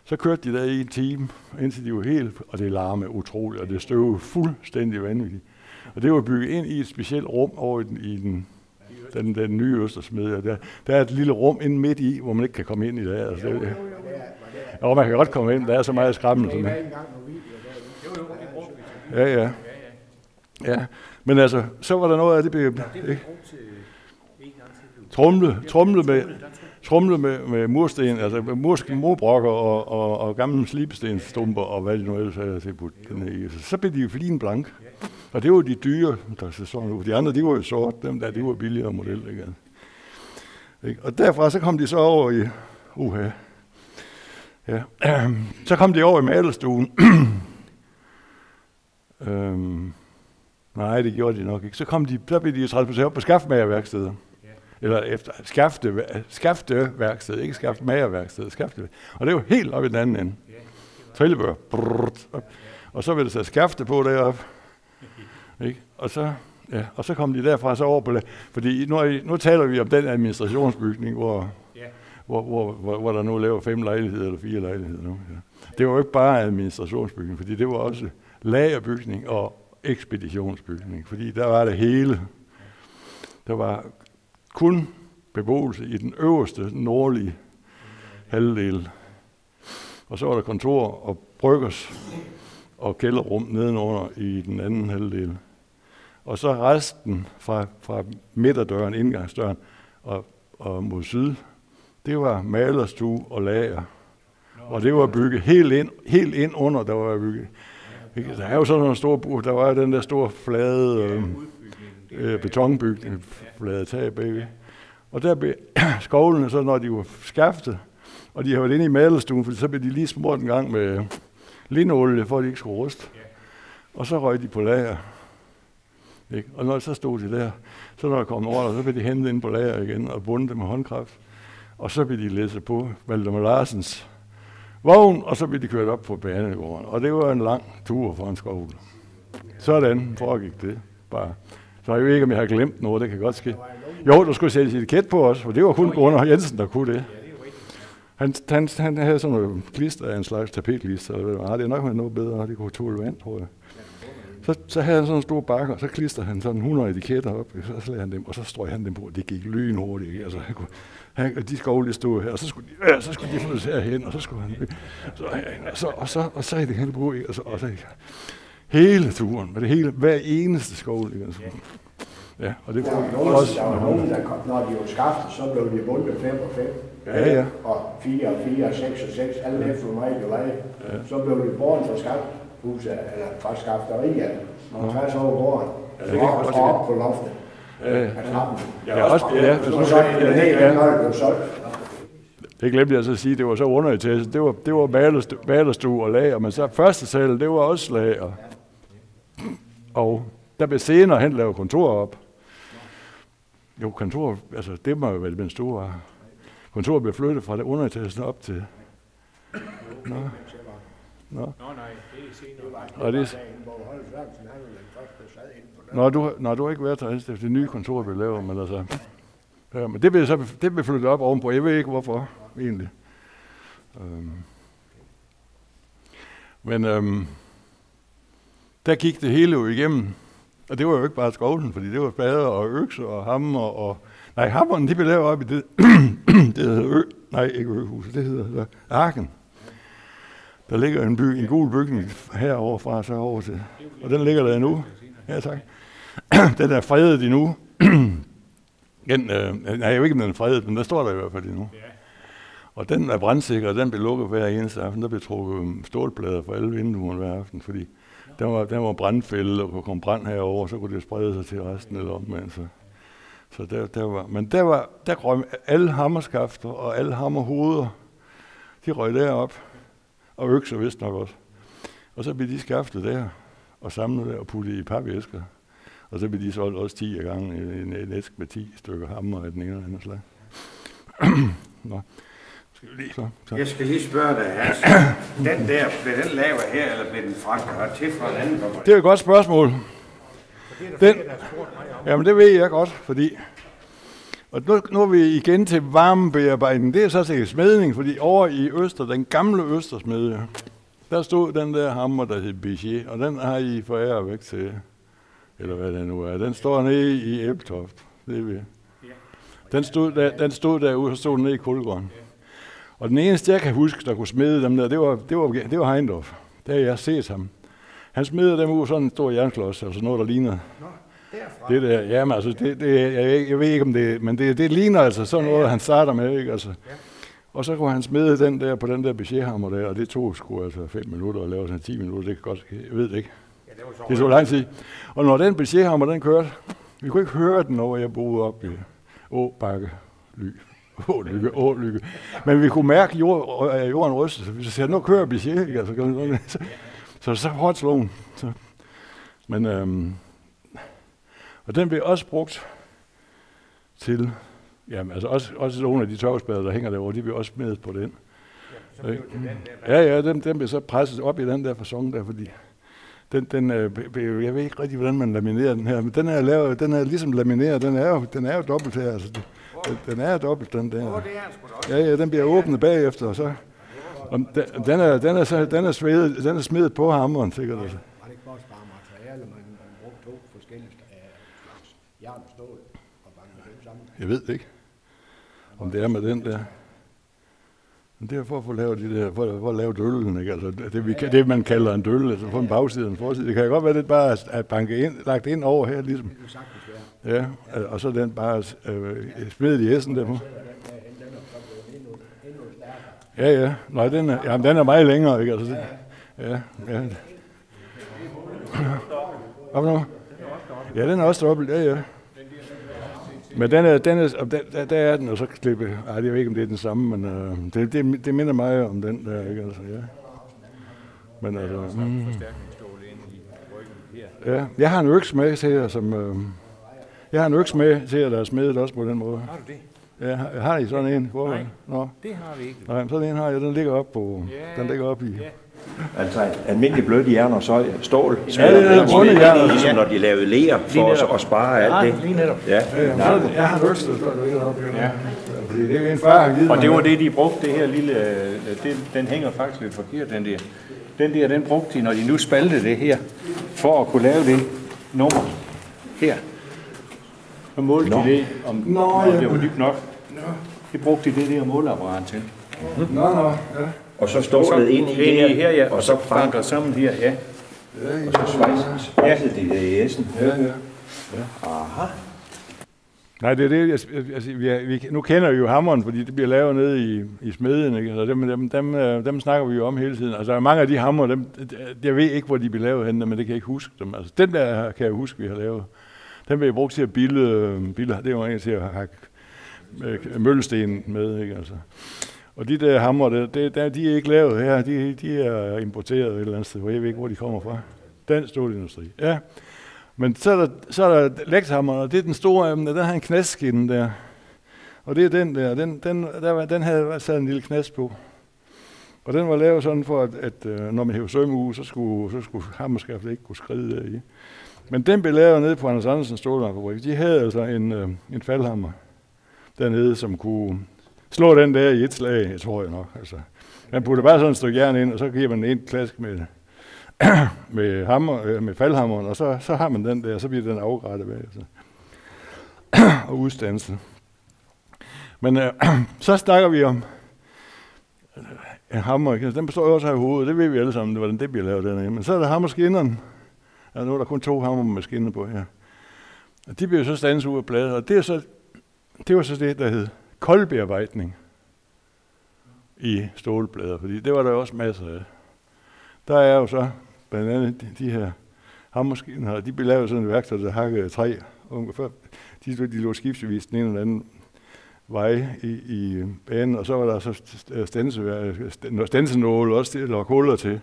Så kørte de der i en time, indtil de var helt, og det larmede utroligt, og det støvede fuldstændig vanvittigt. Og det var bygget ind i et specielt rum over i den nye Østersmedje. Der er et lille rum inde midt i, hvor man ikke kan komme ind i dag. Altså, og man kan godt komme ind, der er så meget skræmmende. Ja. Men altså, så var der noget af det, tromle med mursten, altså murbrokker og gamle slibestenstumper og hvad de nu ellers havde til putte den i. Så blev de jo flin blank. Og det var de dyre, der så sådan ud. De andre, de var jo sort, dem der, de var billigere model. Ikke? Og derfra så kom de så over i så kom de over i malerstuen. Nej, det gjorde de nok ikke. Så blev de transporteret op på skaftmagerværksteder. Eller efter skafteværksted, ikke skaftmagerværksted, skafte. Og det var helt op i den anden ende. Trillebør. Og så ville det så skafte på deroppe. Ikke? Og så kom de derfra så over på det. Fordi nu taler vi om den administrationsbygning, hvor der nu laver 5 lejligheder eller 4 lejligheder nu. Ja. Det var jo ikke bare administrationsbygning, fordi det var også lagerbygning og ekspeditionsbygning. Fordi der var det hele. Der var kun beboelse i den øverste nordlige halvdel. Og så var der kontor og bryggers og kælderrum nedenunder i den anden halvdel. Og så resten fra midterdøren, indgangsdøren og mod syd, det var malerstue og lager. Og det var bygget helt ind under, der var bygget. Der er jo sådan nogle store, der var den der store flade betonbygning, flade tag bagved. Og der blev skovlene, så når de var skaftet, og de havde været inde i malerstuen, for så blev de lige smurt en gang med linolie, for at de ikke skulle ruste. Og så røg de på lager. Ikke? Og når så stod de der, så når der kom over, så blev de hentet ind på lager igen og bundet dem med håndkraft. Og så blev de læsset på Valdemar Larsens vogn, og så blev de kørt op på banegården. Og det var en lang tur fra en skovl. Sådan foregik det bare. Så jeg ved ikke, om jeg har glemt noget, det kan godt ske. Jo, der skulle sættes etiket på os, for det var kun Gunnar Jensen, der kunne det. Han havde sådan noget klister af en slags tapetklister. Det er nok med noget bedre, det kunne tåle vand, tror jeg. Så havde han sådan en stor bakke, og så klistrede han sådan 100 etiketter op, så slagde han dem, og så strøg han dem på, og det gik lynhurtigt. Altså, de skovle stod her, og så skulle de flyttes herhen, og så skulle han... Og så er det hele brug, og så hele turen, med det hele, hver eneste skovle. Altså. Ja, og det der var nogen, der kom, når de var skaftet, så blev de bundet 5 og 5. Ja. Og 4 og 4 og 6 og 6, alle efter mig jo leje. Så blev de borgen fra skafthuset, eller fra skafteriet, og tværs over gården, og op på loftet. Det glemte jeg så at sige, det var så underetage. Det var malerstue og lager, men så første sal, det var også lager. Og der blev senere hen lavet kontor op. Jo, kontor, altså det må jo være den store. Kontoret blev flyttet fra det underetagen op til... Nå. Nej, det er senere. Og det... Nå, du har ikke været der, det nye kontor blev lavet, men altså... Ja, men det blev flyttet op ovenpå. Jeg ved ikke, hvorfor, egentlig. Men der gik det hele jo igennem. Og det var jo ikke bare skovlen, fordi det var spader og økser og hammer og... Nej, hammeren, de blev lavet op i det... det hedder ikke Øhuset, det hedder Arken. Der ligger en gul bygning heroverfra, så over til... Og den ligger der nu. Ja, tak. Den er fredet endnu. Jeg ved ikke, om den er fredet, men der står der i hvert fald endnu. Og den er brandsikker, og den blev lukket hver eneste aften. Der blev trukket stålplader for alle vinduerne hver aften, fordi der var brandfælde, og kunne komme brand herover, så kunne det sprede sig til resten eller omvendt. Så der røg alle hammerskafter og alle hammerhoveder, de røg derop, og økser vist nok også. Og så blev de skaftet der, og samlet der og puttet i papæsker. Og så blev de solgt også 10 gange en æske med 10 stykker hammer af den ene eller anden slag. Nå. Jeg skal lige spørge dig, Hans. Den der, blev den lavet her, eller blev den fragtet til fra en anden? Det er et godt spørgsmål. Jamen det ved jeg godt, fordi... Og nu er vi igen til varmebearbejdning. Det er så til smedning, fordi over i Øster, den gamle Østersmedje, der stod den der hammer, der hed Bichet, og den har I foræret væk til, eller hvad det nu er. Den står nede i Ebeltoft. Det er vi. Den stod derude, og stod nede i Kulgården. Og den eneste, jeg kan huske, der kunne smede dem der, det var Heindorf. Der har jeg set ham. Han smeder dem ud sådan en stor jernklods, altså noget, der ligner. Det der, jamen altså, jeg ved ikke om det, men det ligner altså sådan noget, han starter med, ikke altså. Og så kunne han smede den der på den der Bichet-hammer der, og det tog sgu altså 5 minutter og lave sådan 10 minutter, det kan godt, jeg ved det ikke. Det tog lang tid. Og når den Bichet-hammer, den kørte, vi kunne ikke høre den, når jeg boede op i Ålykke. Men vi kunne mærke jorden ryste, så vi sagde, nu kører Bichet, ikke altså. Så hårdt slog hun. Men, og den blev også brugt til, jamen altså også nogle af de tørvespader, der hænger derovre, de blev også med på den. Ja, den blev så presset op i den der facon der, fordi jeg ved ikke rigtig, hvordan man laminerer den her, men den er ligesom lamineret, den er jo dobbelt her, altså den er dobbelt, den der. Ja, den bliver åbnet bagefter, og så, og den er smedet på hammeren, sikkert altså. Var det ikke bare spare materiale, man brugte 2 forskellige slags jern og stål og banke dem sammen? Jeg ved det ikke, om det er med den der. Men det er for at få lavet de der, for at lave døllen, ikke? Altså det man kalder en dølle, altså på en bagside og en forside. Det kan godt være, det bare er banket ind, lagt ind over her, ligesom. Det er sagtens, ja. Og så den bare smedet i essen der på. Ja. Nej, den er meget længere, ikke? Altså, ja. Hvad nu? Ja, den er også dobbelt, ja. Men der er den, og så klippe. Jeg ved ikke, om det er den samme, men det minder mig om den der, ikke? Altså, ja. Men altså... Ja, jeg har en øks med til jer, der er smedet også på den måde. Har du det? Ja, har I sådan en? Nej, Nå. Det har vi ikke. Nej, sådan en har jeg, den ligger op på, den ligger op i. Ja. Altså almindelig blødt jern og så stål. Ja, det er runde jern. Ligesom når de lavede ler for at spare alt det. Lige netop. Ja. Jeg har en øks, der ligger op. Ja. Fordi det er en far, har givet mig. Og det var det, de brugte, det her lille... Den hænger faktisk lidt forkert, den der. Den brugte de, når de nu spaltede det her, for at kunne lave det nummer her. Så målte de det, om det var dybt nok. Det brugte de det der måleapparat til. Ja. Og så stålet ind i her, ja. Og så banker sammen her, ja. Og så svejsede de det i essen. Ja. Aha. Nej, det er det. Altså, nu kender vi jo hammeren, fordi det bliver lavet nede i smeden, ikke? Altså, dem snakker vi jo om hele tiden. Altså, mange af de hammer, jeg ved ikke, hvor de bliver lavet henne, men det kan jeg ikke huske dem. Altså, den der kan jeg huske, vi har lavet. Den vil jeg bruge til at bilde. Det er jo egentlig til at hakke møllesten med, ikke? Altså. Og de der hammer, de er ikke lavet her. De er importeret et eller andet sted, hvor jeg ved ikke, hvor de kommer fra. Dansk stålindustri. Ja. Men så er der lægtshammeren, og det er den store, den har en knastskinne der. Og det er den der, den havde sat en lille knast på. Og den var lavet sådan for, at når man hæver sømmeuge, så skulle hammerskaftet ikke kunne skride deri. Men den blev lavet nede på Anders Andersens stålhammerfabrik. De havde altså en faldhammer dernede, som kunne slå den der i et slag, tror jeg nok. Altså, man putter bare sådan et stykke jern ind, og så giver man en klask med faldhammeren, og så har man den der, og så bliver den afgrættet bagefter. Og udstanset. Men så snakker vi om en hammer. Den består jo også af hovedet, det ved vi alle sammen, hvordan det bliver lavet dernede. Men så er der hammerskinnerne. Ja, nu er der kun 2 hammer med skinner på her. Og de bliver så standset ud af bladet, og det var så det, der hed koldbearbejdning i stålblader, fordi det var der også masser af. Der er jo så blandt andet de her hammerskiner, og de blev lavet sådan et værktøj, der hakkede træ. De lå skiftevis den ene eller anden vej i banen, og så var der så stensenåle også til, eller huller til.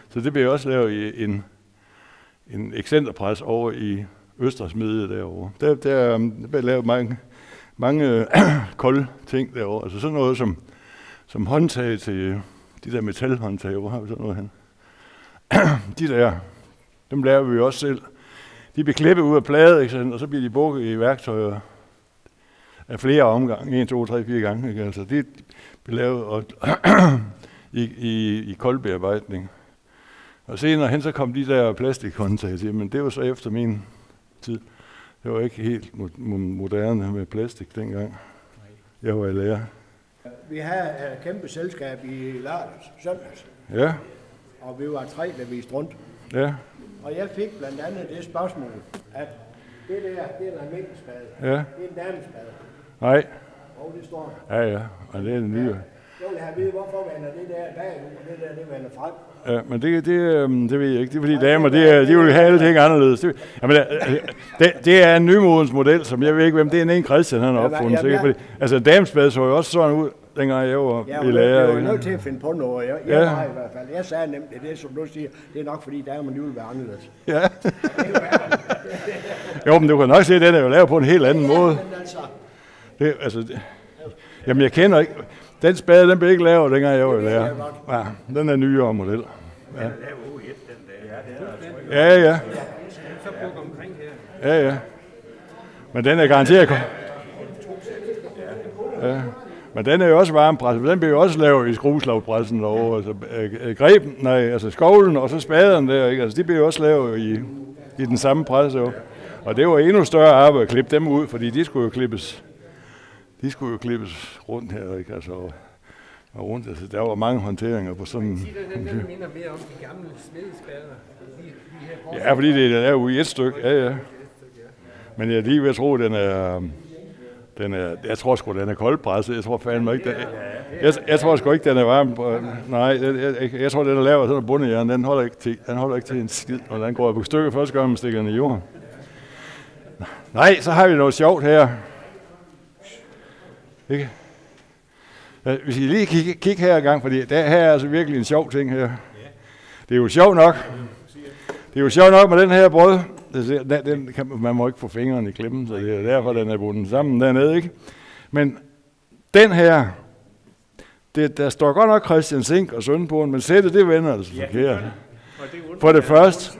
Så det blev også lavet i en ekscenterpres over i Østersmede derovre. Der blev lavet mange kolde ting derovre. Altså sådan noget som håndtag til de der metalhåndtag. Hvor har vi sådan noget hen? De der, dem laver vi også selv. De bliver klippet ud af plade, ikke? Og så bliver de bukket i værktøjer af flere omgange. 1, 2, 3, 4 gange. Ikke? Altså, det bliver lavet i koldbearbejdning. Og senere hen så kom de der plastikhåndtag til, men det var så efter min tid. Det var ikke helt moderne med plastik dengang. Jeg var i lære. Vi havde et kæmpe selskab i søndags. Ja. Og vi var 3, der viste rundt. Ja. Og jeg fik blandt andet det spørgsmål, at det der, det er en almindelig spade. Ja. Det er en damespade. Nej. Og det står der. Ja, og det er den nye. Jeg vil have at vide, hvorfor vender det der bagud, og det vender frem. Ja, men det ved jeg ikke. Det er fordi damer, de vil have alle ting anderledes. Det er en nymodens model, som jeg ved ikke, hvem det er en Christian, han har opfundet. Altså, damespade så jo også sådan ud, dengang jeg var i lærer. Jeg var nødt til at finde på noget. Jeg var i hvert fald. Jeg sagde nemlig det, som du siger, det er nok fordi, damer nu vil være anderledes. Ja. Jo, men du kan nok se, at den er jo lavet på en helt anden måde. Jamen, jeg kender ikke. Den spade, den blev ikke lavet, dengang jeg var i lærer. Ja, den er nyere model. Ja. Ja. Ja. Men den er garanteret. Ja. Men den er jo også varmepresset, den bliver jo også lavet i skrueslagpressen derovre. Altså skovlen og så spaderne der, ikke? Altså de bliver jo også lavet i den samme presse. Jo. Og det var endnu større arbejde at klippe dem ud, fordi de skulle jo klippes rundt her, ikke? Altså, og rundt. Altså, der var mange håndteringer på sådan... Sig dig, den minder mere om de gamle smedespader. Ja, fordi det er jo i et stykke, ja. Men jeg lige ved at tro, den er jeg tror sgu, den er koldpresset. Jeg tror fandme ikke, jeg tror sgu ikke, den er varm. Nej, jeg tror, den er lavet sådan en bundejern. Den holder ikke til en skid, og den går på stykker første gang, man stikker den i jorden. Nej, så har vi noget sjovt her. Ikke? Hvis I lige kigge her en gang, fordi her er altså virkelig en sjov ting her. Det er jo sjovt nok. Det er jo sjovt nok med den her brød. Man må ikke få fingrene i klemmen, så det er derfor, den er bundet sammen dernede, ikke? Men den her, der står godt nok Christian Zink og Søn på den, men sættet det vender altså forkert. For det første,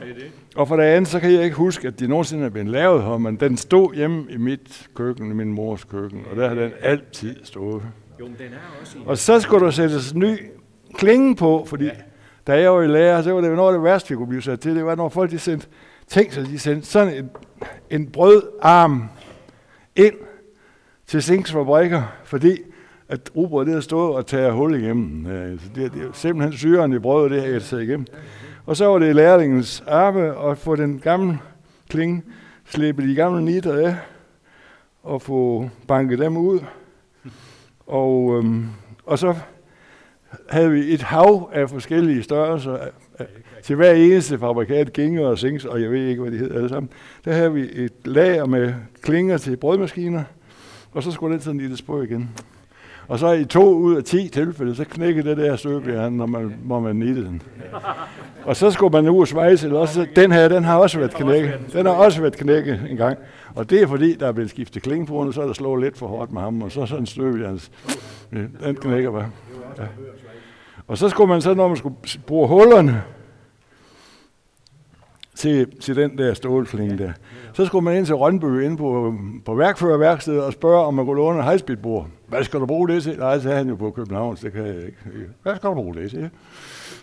og for det andet, så kan jeg ikke huske, at de nogensinde er blevet lavet her, men den stod hjemme i mit køkken, i min mors køkken, og der har den altid stået. Jo, men den er også i. Og så skulle der sættes ny klinge på, fordi da jeg var i lærer, så var det jo noget af det værste, vi kunne blive sat til. Det var, når folk de sendte sådan en brødarm ind til Zinks fabrikker, fordi at rugbrød det har stået og taget hul igennem. Det er simpelthen syren i brødet, det har jeg taget igennem. Og så var det lærlingens arbejde at få den gamle klinge, slippe de gamle nitter af, og få banket dem ud. Og så havde vi et hav af forskellige størrelser. Til hver eneste fabrikat, Ginger og Sings, og jeg ved ikke, hvad de hedder alle sammen, der havde vi et lager med klinger til brødmaskiner, og så skulle den sådan nittes på igen. Og så i 2 ud af 10 tilfælde, så knækkede det der støbejern, når man nittede den. Og så skulle man ud og svejse, eller også, den har også været knækket. Den har også været knækket en gang. Og det er fordi, der er blevet skiftet klinge på den, og så er der slået lidt for hårdt med ham, og så sådan en støbejerns. Den knækker bare. Ja. Og så skulle man så, når man skulle bruge hullerne til den der stålklinge der, så skulle man ind til Rønby inde på værkførerværkstedet og spørge, om man kunne låne en high-speed-bord. Hvad skal du bruge det til? Nej, så er han jo på København, så det kan jeg ikke. Hvad skal du bruge det til?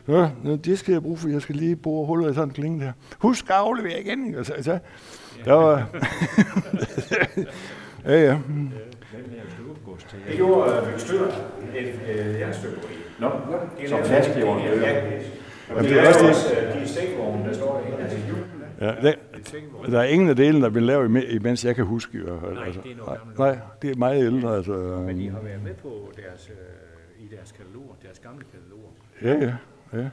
Ja, det skal jeg bruge, for jeg skal lige bore huller i sådan en klinge der. Husk at aflevere igen, ikke? Så der var... ja. Det gjorde Støtter et jernstøberi. Nå, som fastgjorde. Jamen, det er også de stikvogne, der står derinde, altså ja, der er ingen af delene, der vil lave imens jeg kan huske i hvert fald. Nej, altså, det er noget gammelt. Nej, det er meget ældre. Altså, Men I har været med på i deres kataloger, deres gamle kataloger. Ja.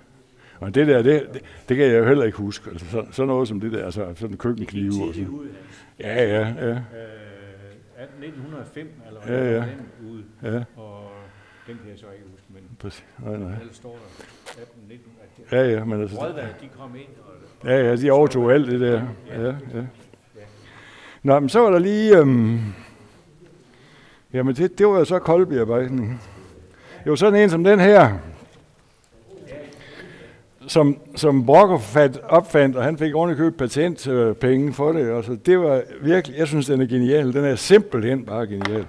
Og det der, det kan jeg jo heller ikke huske. Altså, sådan noget som det der, altså sådan køkkenknive og sådan. Ja. 1905 eller ja. den ude. Ja. Og den kan jeg så ikke huske, men præcis. Nej. Ellers står der 1819. Ja, men altså... Rødvald, de kom ind og... Ja, de overtog alt det der. Ja. Nå, men så var der lige... Jamen, det var jo så koldbearbejdning. Jo, sådan en som den her, som Brokker opfandt, og han fik ordentligt købt patentpenge for det. Altså, det var virkelig... Jeg synes, den er genial. Den er simpelthen bare genial.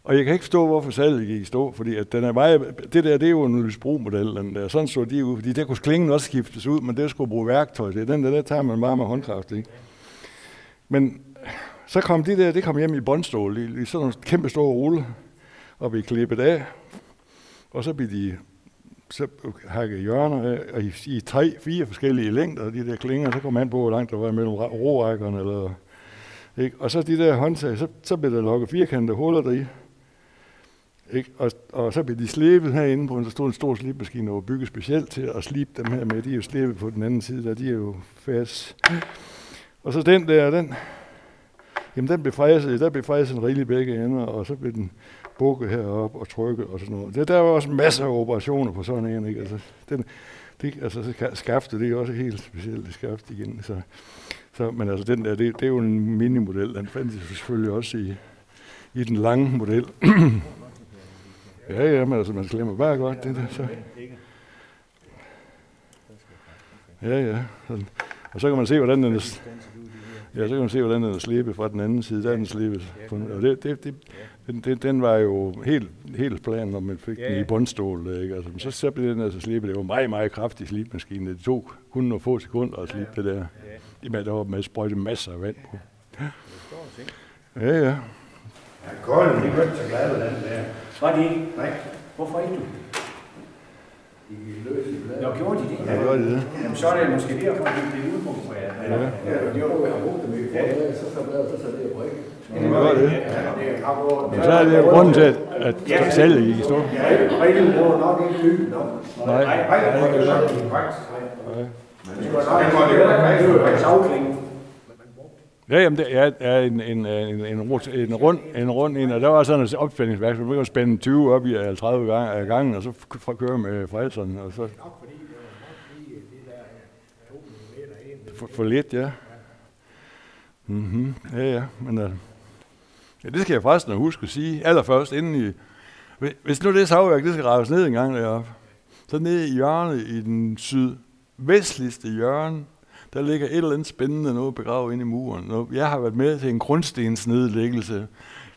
Og jeg kan ikke forstå, hvorfor salget gik i stå, fordi at den er meget, det der, det er jo en lysbro-model, den der. Sådan så de ud, fordi der kunne klingen også skiftes ud, men det skulle bruge værktøj til. Den der tager man bare med håndkraft, ikke? Men så kom det kom hjem i båndstål, i sådan nogle kæmpe store ruller, og blev klippet af. Og så blev de så hakket hjørner af, og i 3-4 forskellige længder, de der klinger, så kom man på, hvor langt der var mellem rorækkerne, eller... Ikke? Og så de der håndtag, så blev der lukket firkantede huller deri. Ikke? Og så blev de slebet herinde på en stor slibmaskine, og bygget specielt til at slibe dem her med. De er jo slebet på den anden side, der de er jo fast. Og så den der, den blev fræset. Der blev fræset en rigelig begge ender, og så blev den bukket herop og trykket og sådan noget. Der var også masser af operationer på sådan en, ikke? Altså, så skaftet, det er også helt specielt, det skaftet igen. Men altså den der, det er jo en minimodel, den fandt jeg selvfølgelig også i den lange model. ja, men altså man glemmer bare godt det der, så. Ja, sådan. Og så kan man se, hvordan den er slebet fra den anden side, der er den slebet. Og den var jo helt plan, når man fik den i båndstål, ikke? Altså, så blev den altså slebet. Det var meget, meget kraftig slibmaskine. Det tog kun nogle få sekunder at slibe det der. Der var med at sprøjte masser af vand på. Ja. Ja, Kolden, de var ikke så glade ved den der. Var de ikke? Nej. Hvorfor ikke du? De løs i bladet. Nå, gjorde de det? Ja, gjorde de det. Jamen, så er det måske derfor, at de blev udkonkurreret. Ja, det var jo, jeg har brugt dem i forlaget, så bladet, så det er brik. Det var det. Men så er det jo grunden til, at salget gik i stå. Brikken bruger nok ikke dybt nok. Nej. Det var nok ikke faktisk. Men det var nok savkling. Ja, jamen det er en rund en, og der var sådan et opspændingsværk, så man kan spænde 20 op i 30 gange, og så køre med frelserne, og så... For lidt, ja. Ja, men det skal jeg forresten huske at sige allerførst, inden i... Hvis nu det savværk, det skal raves ned en gang deroppe, så nede i hjørnet, i den sydvestligste hjørne, der ligger et eller andet spændende noget begravet inde i muren. Jeg har været med til en grundstensnedlæggelse.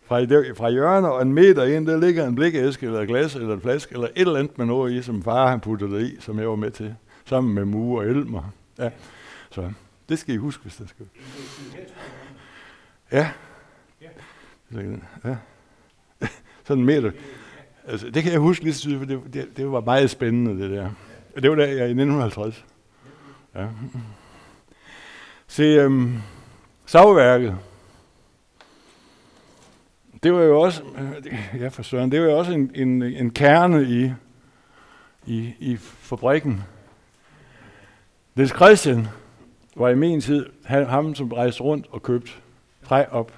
Fra hjørnet og en meter ind, der ligger en blikæske eller et glas eller en flaske, eller et eller andet med noget i, som far han puttede i, som jeg var med til, sammen med mure og elmer. Ja. Så det skal I huske, hvis det skal. Ja. Sådan en meter. Altså, det kan jeg huske lidt tydeligt, for det var meget spændende, det der. Det var der i 1950. Ja. Se, savværket. det var jo også, ja for søren, det var jo også en kerne i fabrikken. Niels Christian var i min tid ham, som rejste rundt og købte træ op.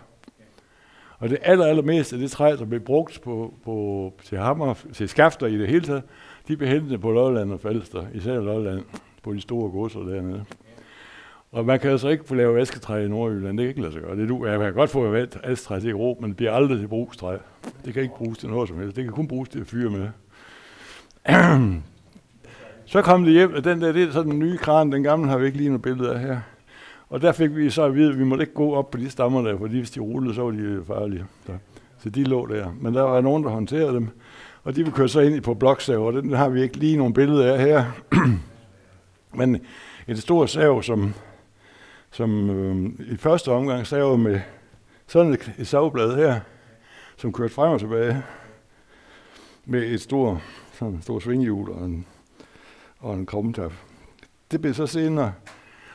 Og det allermeste af det træ, der blev brugt til hammer, til skafter i det hele taget, de blev hentet på Lolland og Falster, især Lolland, på de store godser dernede. Og man kan altså ikke få lavet asketræ i Nordjylland, det kan ikke lade sig gøre. Jeg kan godt få valgt asketræ til ro, men det bliver aldrig til brugstræ. Det kan ikke bruges til noget som helst, det kan kun bruges til at fyre med. Så kom det hjem, og det er sådan en nye kran, den gamle har vi ikke lige noget billede af her. Og der fik vi så at vide, at vi måtte ikke gå op på de stammer der, fordi hvis de rullede, så var de farlige. Så de lå der. Men der var nogen, der håndterede dem, og de ville køre så ind på bloksav, og den har vi ikke lige nogle billeder af her. Men en stor sav, som i første omgang sav med sådan et savblad her, som kørte frem og tilbage, med et stort svinghjul og en krumtap. Det blev så senere,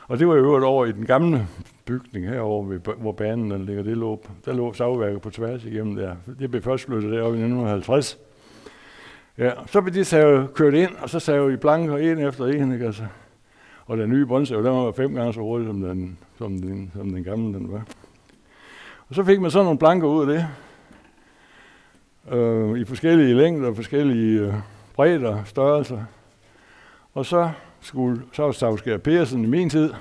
og det var jo over i den gamle bygning herovre, hvor banen den ligger. Der lå savværket på tværs igennem der. Det blev først flyttet deroppe i 1950. Ja, så blev de sav kørt ind, og så sav i blanker en efter en, ikke altså. Og den nye båndsav, den var 5 gange så hurtig, som den gamle den var. Og så fik man sådan nogle blanker ud af det. I forskellige længder og forskellige bredder, størrelser. Og så var Savskær Persen i min tid.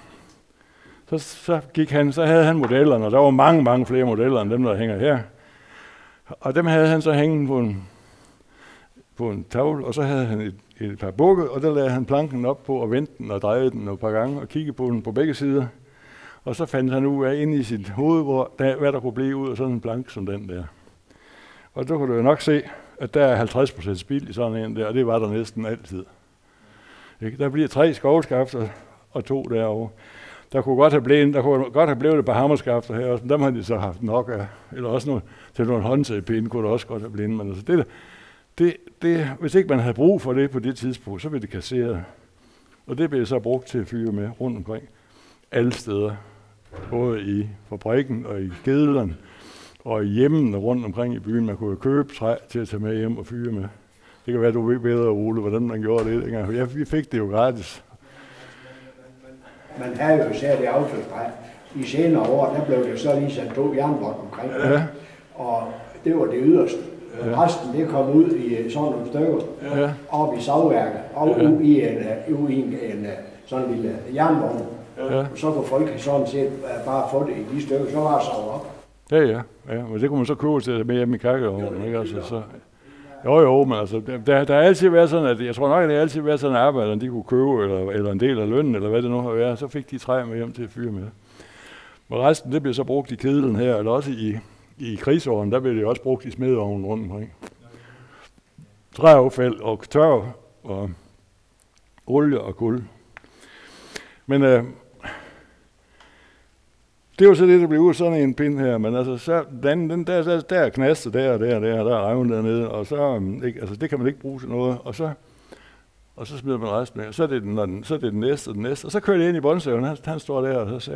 Så havde han modellerne, og der var mange flere modeller end dem, der hænger her. Og dem havde han så hængende på en tavle, og så havde han et par bukke, og der lagde han planken op på og vendte den og drejede den et par gange og kiggede på den på begge sider. Og så fandt han ud af inde i sit hoved, hvad der kunne blive ud af sådan en plank som den der. Og der kunne du jo nok se, at der er 50% spild i sådan en der, og det var der næsten altid. Der bliver 3 skovskafter og 2 derovre. Der kunne godt have blevet et par hammerskafter her også, men dem har de så haft nok af. Eller også noget, til nogle håndsædepinde kunne der også godt have blevet. Men altså hvis ikke man havde brug for det på det tidspunkt, så blev det kasseret. Og det blev så brugt til at fyre med rundt omkring alle steder. Både i fabrikken og i gedlerne og i hjemmene rundt omkring i byen. Man kunne købe træ til at tage med hjem og fyre med. Det kan være, du ved bedre, Ole, hvordan man gjorde det dengang. Ja, vi fik det jo gratis. Man havde jo især det autotræ. I senere år, der blev det så lige sat 2 jernvogn omkring. Ja. Og det var det yderste. Ja. Resten, det kom ud i sådan nogle stykker. Ja. Op i savværket. Og ud i en sådan lille jernvogn. Ja. Og så kunne folk sådan set bare få det i de stykker. Så var det savet op. Ja. Men det kunne man så købe til med hjemme i kakkeovnen, ikke? Altså, så Jo, men altså, der har altid været sådan, at jeg tror nok, at det har altid været sådan, at arbejderne de kunne købe, eller en del af lønnen, eller hvad det nu har været, så fik de træ med hjem til at fyre med. Men resten, det blev så brugt i kedlen her, eller også i krigsåren, der blev det også brugt i smedeovnen rundt omkring. Træaffald og tørv og olie og kul. Men det var så det, der blev ud sådan en pind her, men altså, så, der er knaster der er revnen dernede, og så, altså, det kan man ikke bruge til noget, og så smider man resten med, og så er det den næste, og så kører det ind i båndsaven, han står der, og så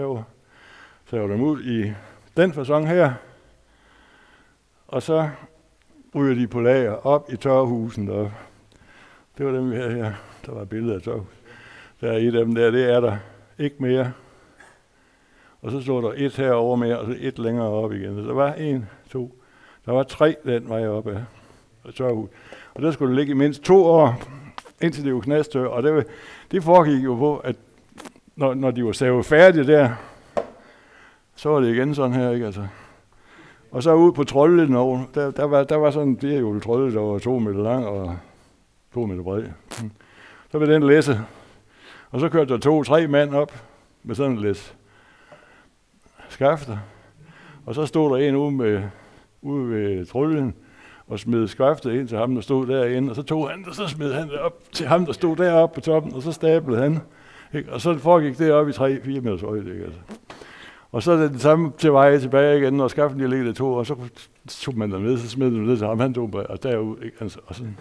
saver dem ud i den facon her, og så ryger de på lager op i tørhusen, og det var dem, vi havde her, der var et billede af tørhus. Der er et af dem der, det er der ikke mere. Og så stod der et herovre mere, og så et længere op igen. Så der var 1, 2, der var 3 den vej op af tørhus. Og der skulle det ligge i mindst 2 år, indtil det var knastør. Og det foregik jo på, at når de var savet færdige der, så var det igen sådan her, ikke altså. Og så ud på trolden over, der var sådan en firehjulet trolde, der var 2 meter lang og 2 meter bred. Så blev den læsset. Og så kørte der 2-3 mand op med sådan en læs skafter. Og så stod der en ude ved trolden og smed skaftet ind til ham, der stod derinde. Og så tog han, og så smed han det op til ham, der stod deroppe på toppen, og så stablede han. Ikke? Og så foregik det op i 3-4 meters højde. Ikke? Altså. Og så er det den samme til veje tilbage igen, og skaften de ligger 2, og så tog man derned, så smed den ned til ham, han tog og derud, ikke? Altså, og sådan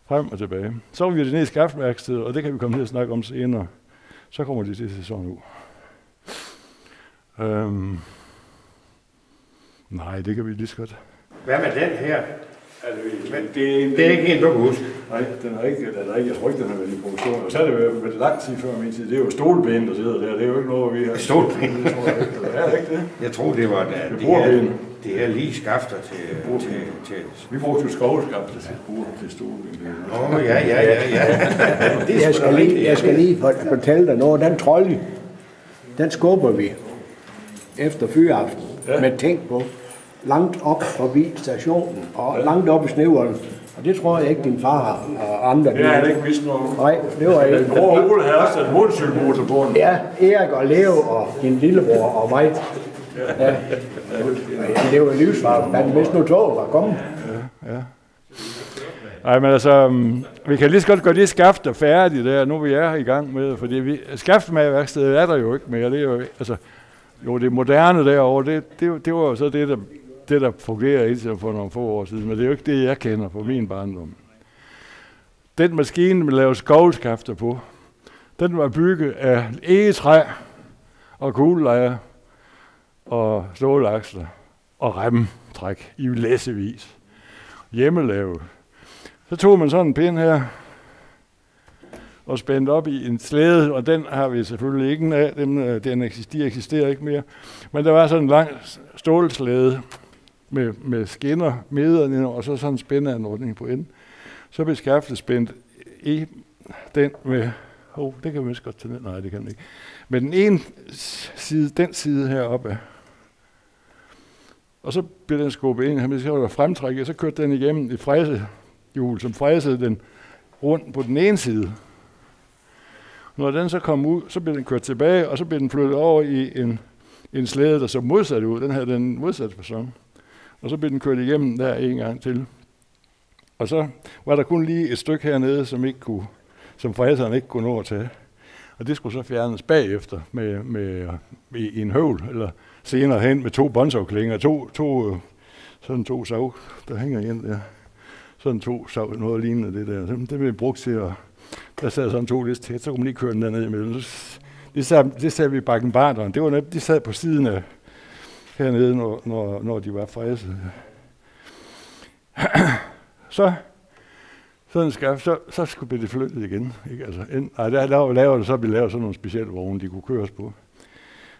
frem og tilbage. Så var vi det ned i skaftværkstedet, og det kan vi komme til at snakke om senere. Så kommer de til at se sådan ud. Nej, det kan vi lige så godt. Hvad med den her? Det er ikke en, du kan huske. Nej, den er ikke, jeg tror ikke, den har været i produktion. Og så er det jo været lang tid før min tid. Det er jo stolben, der sidder der. Det er jo ikke noget, vi har... Stolben? Det tror jeg ikke. Det er ikke det. Jeg tror, det var det her lige skafter til... Vi brugte jo skovskafter til stolben. Ja. Jeg skal lige fortælle dig noget. Den trolje, den skubber vi efter fyraften med tænk på. Langt op forbi stationen og langt op i Snevolden. Og det tror jeg ikke, din far har og andre. Det har jeg ikke vidst noget. Nej, det var ikke. Bror Ole havde også en motorcykelmotor på den. Ja, Erik og Leo og din lillebror og mig. Ja. Det var livsfart, men hvis nu toget var kommet. Ja. Nej, men altså, vi kan lige så godt gøre det skafter færdigt der, nu vi er i gang med, fordi skaftemagerværkstedet er der jo ikke mere. Det er jo, altså, jo, det moderne derovre, det var jo så det der fungerer indtil for nogle få år siden, men det er jo ikke det, jeg kender på min barndom. Den maskine, man lavede skovlskafter på, den var bygget af egetræ og kuglelejer og stålaksler og remtræk i læssevis. Hjemmelavet. Så tog man sådan en pind her og spændte op i en slæde, og den har vi selvfølgelig ikke af. Den eksisterer ikke mere. Men der var sådan en lang stålslæde med skinner med, og så sådan en spændeanordning på enden. Så blev skaftet spændt i den med... det kan vi vist godt tage ned. Nej, det kan vi ikke. Men den ene side, den side heroppe. Og så blev den skubbet ind. Han ville var fremtrækket, og så kørte den igennem et fræsehjul, som fræsede den rundt på den ene side. Når den så kom ud, så blev den kørt tilbage, og så blev den flyttet over i en slæde, der så modsat ud. Den havde den modsatte facon. Og så blev den kørt igennem der en gang til. Og så var der kun lige et stykke hernede, som fræseren ikke kunne nå at tage. Og det skulle så fjernes bagefter med en høvl, eller senere hen med 2 båndsavklinger, sådan to sav, der hænger ind der. Sådan 2 sav, noget lignende det der. Det blev brugt til at, der sad sådan 2 lidt tæt, så kunne man lige køre den derned imellem. Det sad vi i bakken barderen. Det var net, de sad på siden af hernede, når de var fræset. Så skulle det flyttet igen. Ikke? Altså, der lavede sådan nogle specielle vogne, de kunne køres på.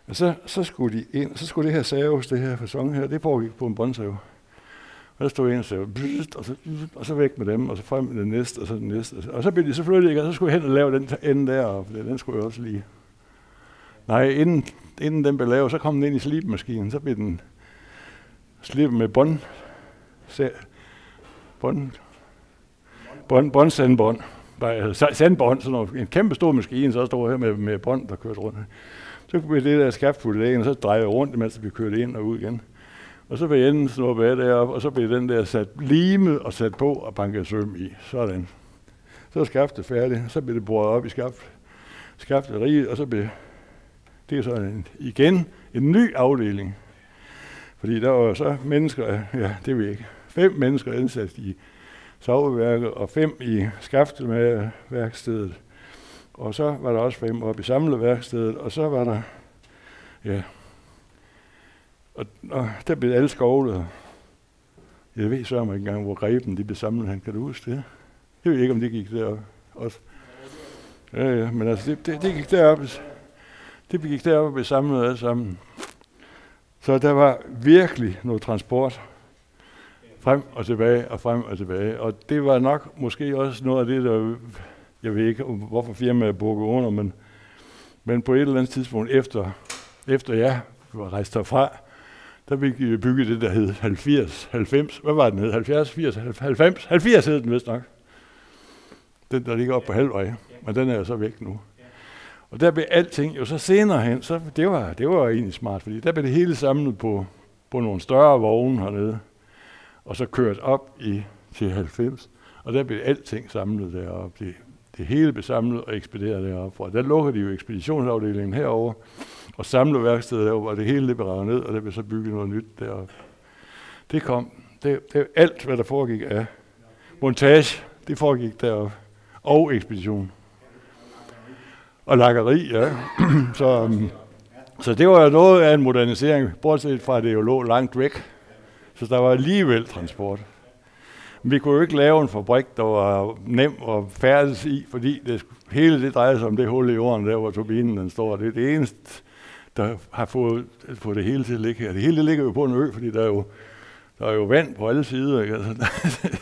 Og så skulle de ind, så skulle det her saves, det her facon her, det foregik på en båndsav. Og der stod en og sagde, og så væk med dem, og så frem med den næste, og så den næste. Og så blev de så flyttet igen, og så skulle jeg hen og lave den ende der, og den skulle jeg også lige. Nej, inden den blev lavet, så kom den ind i slibemaskinen, så blev den slibet med båndsandbånd. Sandbånd, sådan en kæmpe stor maskine, så stod her med bånd, der kørte rundt. Så kunne vi det der skaft på lægen, og så dreje rundt, mens vi kørte ind og ud igen. Og så blev enden snuppet af deroppe, og så blev den der sat limet og sat på og banket søm i. Sådan. Så er skaftet færdigt, så blev det boret op i skafteriet, og så blev det sådan igen en ny afdeling. Fordi der var så mennesker, det ved jeg ikke, 5 mennesker indsat i soveværket og 5 i skaftemærværkstedet. Og så var der også 5 oppe i samleværkstedet, og så var der, og der blev alle skovlet. Jeg ved så ikke engang, hvor greben de blev samlet hen. Kan du huske det? Jeg ved ikke, om det gik derop også. Ja, men altså, det gik derop. Det gik derop og blev samlet alle sammen. Så der var virkelig noget transport frem og tilbage og frem og tilbage. Og det var nok måske også noget af det, der, jeg ved ikke, hvorfor firmaet bukkede under, men på et eller andet tidspunkt efter jeg var rejst derfra, der fik vi bygget det, der hed 90. Hvad var den hed? 70, 80, 90? 70 hed den vist nok. Den, der ligger oppe på Halvvej, men den er jo så væk nu. Og der blev alting jo så senere hen, så det var egentlig smart, fordi der blev det hele samlet på nogle større vogne hernede, og så kørt op til 90, og der blev alting samlet deroppe. Det hele blev samlet og ekspederet deroppe. Og der lukkede de jo ekspeditionsafdelingen herover og samleværkstedet deroppe, og det hele blev ravet ned, og der blev så bygget noget nyt deroppe. Det kom, alt hvad der foregik af montage, det foregik deroppe, og ekspedition. Og lakkeri, ja. Så det var jo noget af en modernisering, bortset fra at det jo lå langt væk. Så der var alligevel transport. Men vi kunne jo ikke lave en fabrik, der var nem at færdes i, fordi hele det drejer sig om det hul i jorden, der hvor turbinen den står. Det er det eneste, der har fået det hele til at ligge her. Det hele ligger jo på en ø, fordi der er jo vand på alle sider. Ikke? Altså,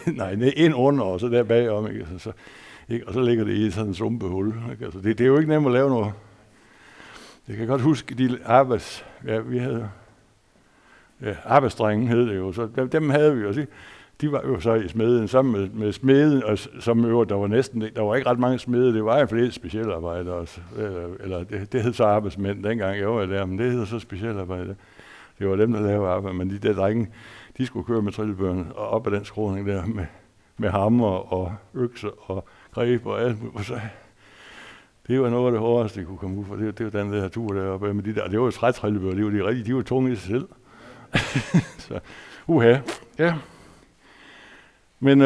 nej, ind under og så der bagom. Ikke? Altså, ikke? Og så ligger det i sådan en sumpehul. Ikke? Altså, det er jo ikke nemt at lave noget. Jeg kan godt huske, de vi havde arbejdsdrengen hed det jo, så dem havde vi også. De var jo så i smeden sammen med smeden, og som jo, der var ikke ret mange smede, det var i flere specialarbejdere, eller det hed så arbejdsmænd dengang jeg var der, men det hed så specialarbejdere. Det var dem, der lavede arbejde, men de der drenge, de skulle køre med trillebørn og op ad den skråning der med hammer og økser og greb og alt muligt. Så det var noget af det hårdeste, de kunne komme ud for. Det var den der tur deroppe med de der. Det var jo trætrillebørn, de var tunge i sig selv. Så, ja. Men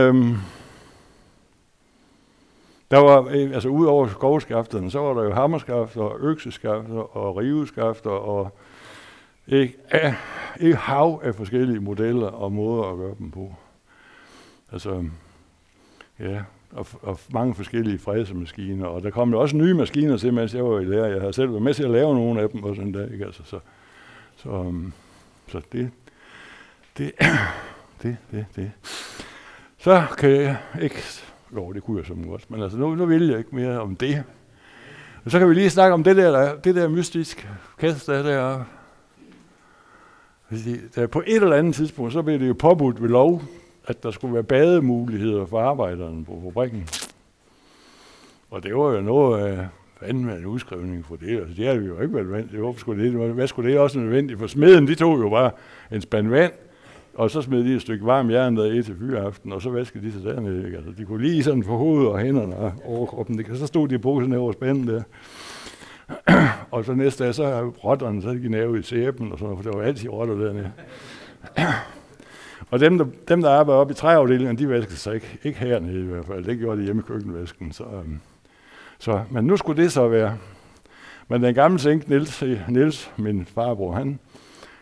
der var, altså ud over skovskafterne, så var der jo hammerskafter og økseskafter og riveskafter og et hav af forskellige modeller og måder at gøre dem på. Altså, ja, og mange forskellige fræsemaskiner, og der kom jo også nye maskiner til, mens jeg var i lærer. Jeg har selv været med til at lave nogle af dem og sådan der, ikke? Altså, så det. Så kan jeg ikke, det kunne jeg som godt, men altså nu vil jeg ikke mere om det. Og så kan vi lige snakke om det der mystiske kasse der. Der på et eller andet tidspunkt, så blev det jo påbudt ved lov, at der skulle være bademuligheder for arbejderne på fabrikken. Og det var jo noget af en udskrivning for det. Altså, det havde vi jo ikke været vant til. Hvad skulle det også nødvendigt? For smeden, de tog jo bare en spand vand, og så smed de et stykke varm jern der i til fyreaften, og så vaskede de sig dernede. Ikke? Altså, de kunne lige sådan få hovedet og hænderne og overkroppen. Så stod de på sådan over spanden der. Og så næste dag, så er rotterne, så havde de navet i sæben, og sådan, for der var altid rotter dernede. Og dem der arbejder oppe i træafdelingen, de vaskede sig ikke hernede i hvert fald. Det gjorde de hjemme i køkkenvasken. Men nu skulle det så være. Men den gamle sænk Niels, min farbror,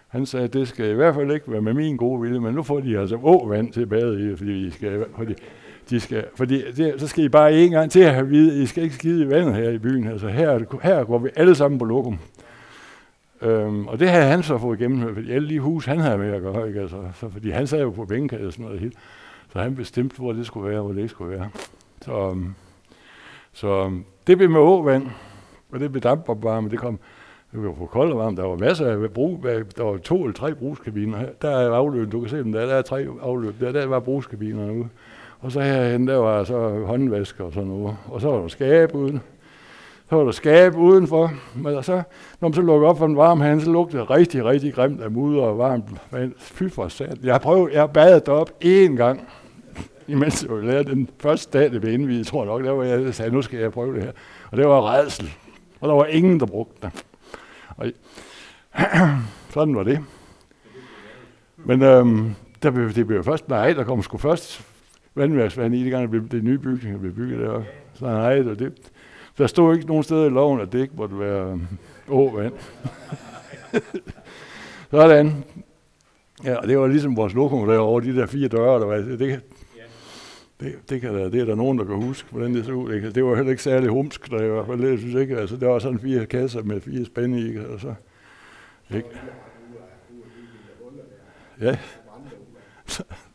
han sagde, at det skal i hvert fald ikke være med min gode vilje, men nu får de altså vand til at bade i, fordi så skal I bare en gang til at have vide, I skal ikke skide i vandet her i byen. Altså her går vi alle sammen på lokum. Og det havde han så fået igennem, fordi alle de hus, han havde med at gøre, ikke? Altså, fordi han sad jo på bænkade og sådan noget helt. Så han bestemte, hvor det skulle være, hvor det ikke skulle være. Så det blev med åvand, og det blev dampopvarme, det var på koldt og varmt. Der var masser af der var 2 eller 3 brugskabiner her. Der er afløb, du kan se dem der er 3 afløb. Der var brugskabinerne ude. Og så herhen, der var så håndvasker og sådan noget. Og så var der skab uden. Så var der skab udenfor. Men så, når man så lukkede op for den varme hand, så lugtede det rigtig, rigtig grimt af mudder og varmt vand. Fy for sat. Jeg badede derop 1 gang, imens jeg lærte den første dag, det blev indvidet, tror jeg nok. Der var jeg sagde, nu skal jeg prøve det her. Og det var rædsel. Og der var ingen, der brugte det. Og sådan var det. Men det blev først der kom sgu først vandværksvand i, det gang det nye bygninger blev bygget deroppe. Så nej, og der stod ikke nogen steder i loven, at det ikke måtte være åvand. Sådan. Ja, og det var ligesom vores lokum derovre, de der 4 døre, der var. Det er der nogen, der kan huske, hvordan det så ud. Det var heller ikke særlig humsk, der i hvert fald, jeg synes ikke. Altså, det var sådan 4 kasser med 4 spænde i, og så. Ikke? Ja.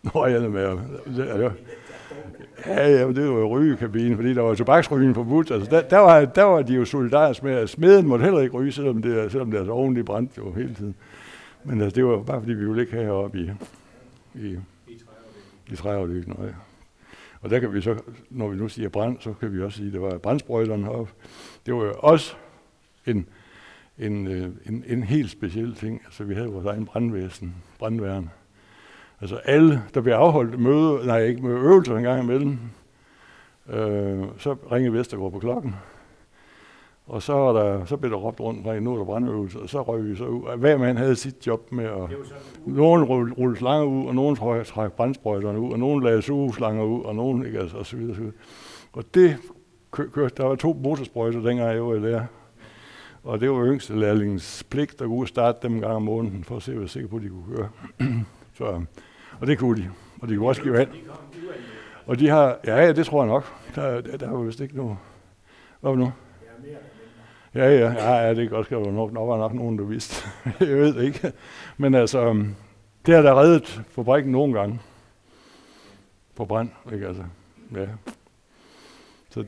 Nå, jeg er med. Ja, det var jo rygekabine, fordi der var tobaksrygning forbudt. Altså, der var de jo solidarisk med, at smeden måtte heller ikke ryge, selvom deres ovn de brændte jo hele tiden. Men altså, det var bare fordi, vi ville ikke have heroppe i træafdelingen. Og der kan vi så, når vi nu siger brand, så kan vi også sige, at det var brandsprøjterne heroppe. Det var jo også en helt speciel ting. Altså, vi havde vores egen brandværn. Altså alle, der blev afholdt øvelser en gang imellem, så ringede Vestergaard på klokken. Og så blev der råbt rundt, nu er der brandøvelse, og så røg vi så ud. Hver mand havde sit job med at. Nogen rullede slanger ud, og nogen træk brandsprøjterne ud, og nogen lagde sugeslanger ud, og nogen ikke, altså, og så videre. Og det kørte, der var 2 motorsprøjter, dengang jeg var i lærer. Og det var yngste lærlingens pligt, der kunne starte dem en gang om måneden, for at se, hvor sikker på, de kunne køre. Så, og det kunne de. Og de kunne også give vand. Og de har, ja, det tror jeg nok. Der var vist ikke noget. Hvad var det nu? Ja, det kan godt ske, der var nok nogen, der vidste. Jeg ved det ikke. Men altså, det har da reddet fabrikken nogle gange. På brand, ikke altså. Ja. Så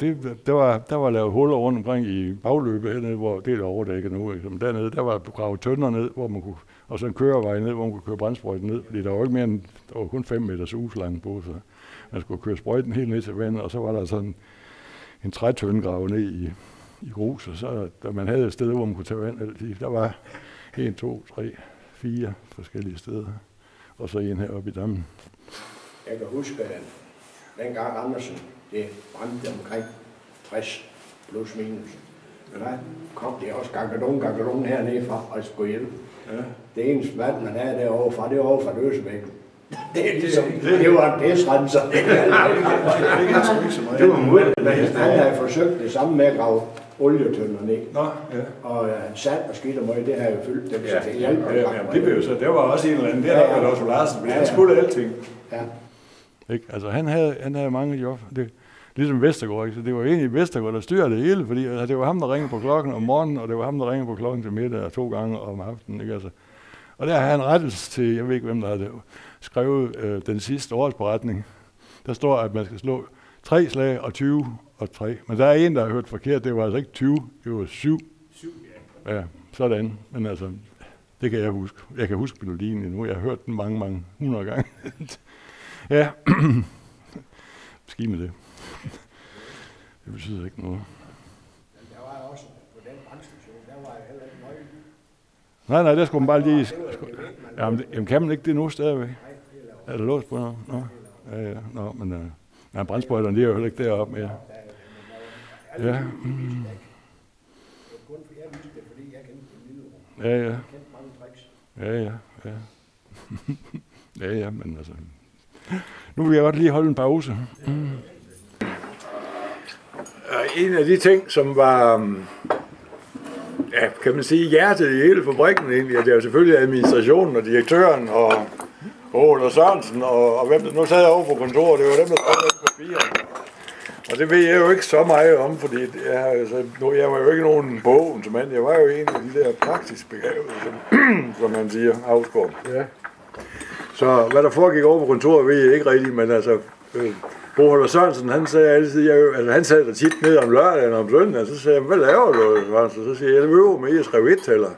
der var lavet huller rundt omkring i bagløbet hernede, hvor det er der overdækket nu. Ikke? Men dernede, der var gravet tønder ned, hvor man kunne, og så en kørevej ned, hvor man kunne køre brandsprøjten ned. Fordi der var ikke mere end, der var kun 5 meters huslang på, så man skulle køre sprøjten helt ned til vandet, og så var der sådan en trætønde gravet ned i grus, og så da man havde et sted, hvor man kunne tage vand altid, der var 1, 2, 3, 4 forskellige steder, og så en heroppe i dammen. Jeg kan huske, at dengang Andersen, det brændte omkring 60 plus minus. Men der kom det også gange hernede fra og skulle hjælpe. Ja. Det eneste vand, man havde derovre fra, det var over fra Løsebækken. Det er ligesom, det var en pæsrenser. Det var muligt. Han havde forsøgt det samme med at grave olietønder ned. Nå, ja. Og sand og skidt og møg, det har jo fyldt dem, så det hjælper. Det blev så, det var også en eller anden, det var Otto Larsen, men han skulle alting. Ja. Ikke? Altså han havde mange job. Det, ligesom Vestergaard, ikke? Så det var egentlig Vestergaard, der styrede det hele, fordi altså, det var ham, der ringede på klokken om morgenen, og det var ham, der ringede på klokken til middag 2 gange om aftenen. Ikke? Altså, og der har han rettelse til, jeg ved ikke, hvem der havde skrevet den sidste årsberetning. Der står, at man skal slå 3 slag og 20 og 3. Men der er en, der har hørt forkert. Det var altså ikke 20, det var 7. 7, ja. Ja, sådan. Men altså, det kan jeg huske. Jeg kan huske melodien endnu. Jeg har hørt den mange 100 gange. Ja, ski med det. Det betyder ikke noget. Men der var også på den brandstation, der var jo heller ikke nøgle. Nej, der skulle man bare lige... Jamen kan man ikke det nu stadigvæk? Er der låst på noget? Nå, ja. Nå, men brandsprøjterne, de er jo heller ikke deroppe mere. Ja. Ja, men altså... Nu vil jeg godt lige holde en pause. En af de ting, som var, ja, kan man sige, hjertet i hele fabrikken egentlig, det er jo selvfølgelig administrationen og direktøren og Ole Sørensen og hvem der nu sad over på kontoret, det var dem, der skrev papirer. Og det ved jeg jo ikke så meget om, fordi jeg var jo ikke nogen bogen, men jeg var jo en af de der praktisk begavede, som man siger, Havsgaard. Ja. Så hvad der foregik over på kontoret, ved jeg ikke rigtigt, men altså, Bo Holger Sørensen, han sagde altid, han sad der tit ned om lørdagen og om søndagen, og så sagde jeg, hvad laver du? Så siger jeg, jeg øver med at skrive et-tæller.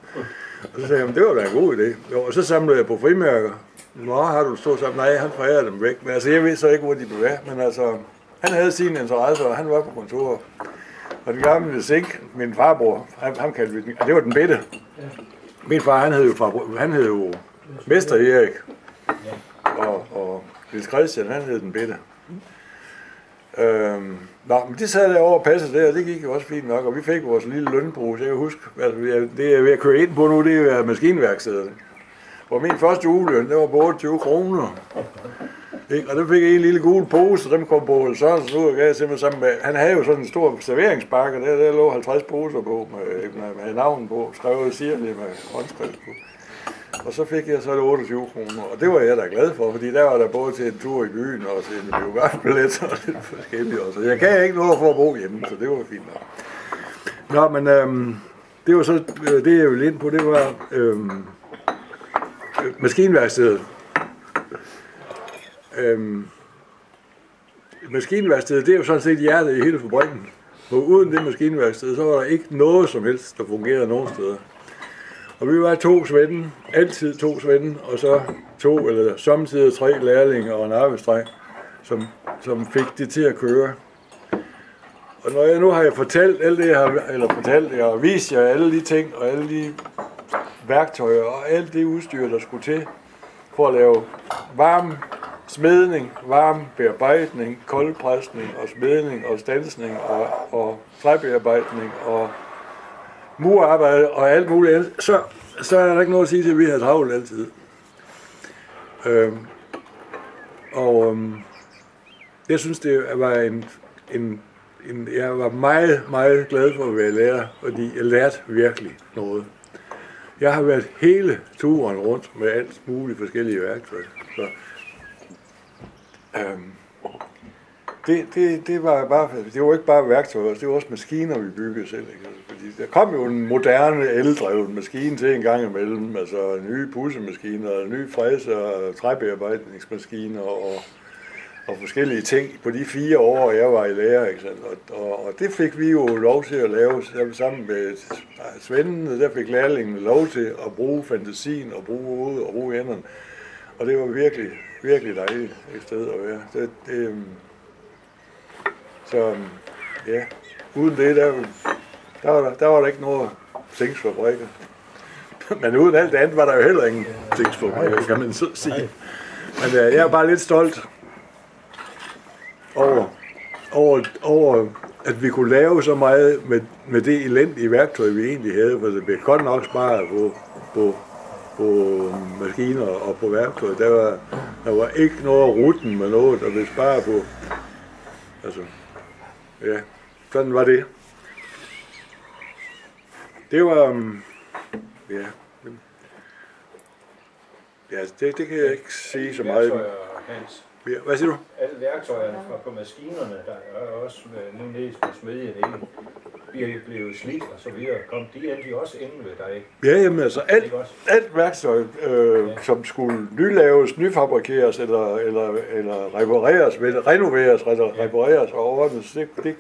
Og så sagde jeg, det var da en god idé. Jo, og så samlede jeg på frimærker. Nå, har du stået sammen? Nej, han forærede dem væk. Men altså, jeg ved så ikke, hvor de blev af, men altså, han havde sine interesser, og han var på kontoret. Og den gamle Zink, min farbror, ham kaldte vi den, og det var den bedte. Min far, han hed jo Mester Erik. Og Niels Christian, han hed den bedte. Men de sad derovre og passede det, og det gik jo også fint nok, og vi fik vores lille lønbrug. Jeg kan huske, altså, det er ved at køre ind på nu, det er maskinværksædet. Og min første ugeløn, det var på 28 kroner. Og der fik jeg en lille gul pose, og dem kom på Sørensen ud og gav simpelthen sammen med, han havde jo sådan en stor serveringsbakke, der lå 50 poser på, med navnen på, skrevet sirligt med håndskrift på. Og så fik jeg så 28 kroner, og det var jeg da glad for, fordi der var der både til en tur i byen og til en biografbillet og lidt forskellige også. Så jeg kan ikke noget for at bo hjemme, så det var fint nok. Nå, men det var så, det jeg ville ind på, det var maskinværkstedet. Maskinværkstedet, det er jo sådan set hjertet i hele fabrikken. For uden det maskinværksted, så var der ikke noget som helst, der fungerede nogen steder. Og vi var 2 svende, altid 2 svende, og så 2 eller samtidig 3 lærlinge og en arbejdsdreng, som fik det til at køre. Og når jeg nu har fortalt alt det, jeg har vist jer alle de ting og alle de værktøjer og alt det udstyr, der skulle til for at lave varme smedning, varme bearbejdning, koldpresning og smedning og stansning og træbearbejdning og murarbejde og alt muligt andet, så er der ikke noget at sige til, at vi har travlt altid. Jeg synes, det var jeg var meget, meget glad for at være lærer, fordi jeg lærte virkelig noget. Jeg har været hele turen rundt med alt muligt forskellige værktøjer. Så, det var ikke bare værktøjer, det var også maskiner, vi byggede selv. Ikke? Fordi der kom jo en moderne eldrevet maskine til en gang imellem, altså nye pudsemaskiner, nye fræser og træbearbejdningsmaskiner og forskellige ting på de 4 år, jeg var i lære. Ikke? Og det fik vi jo lov til at lave sammen med svendene, der fik lærlingene lov til at bruge fantasien og bruge hovedet og bruge hænderne. Og det var virkelig, virkelig dejligt et sted at være. Så ja, uden det, der var der ikke noget zinkfabrikker. Men uden alt det andet var der jo heller ingen zinkfabrikker, kan man så sige. Men jeg er bare lidt stolt over at vi kunne lave så meget med det elendige værktøj, vi egentlig havde. For det blev godt nok sparet på maskiner og på værktøj. Der var ikke noget rutten med noget, der blev sparet på. Altså, ja, sådan var det. Det var, det kan jeg ikke sige så meget. Ja, hvad siger du? Alle værktøjerne på maskinerne, der er også nu nede på smedjen, ikke blevet slidt og så videre. Kom de endelig også inde ved dig? Ja, jamen altså alt værktøj, som skulle nylaves, nyfabrikeres eller repareres, repareres og ordnes, det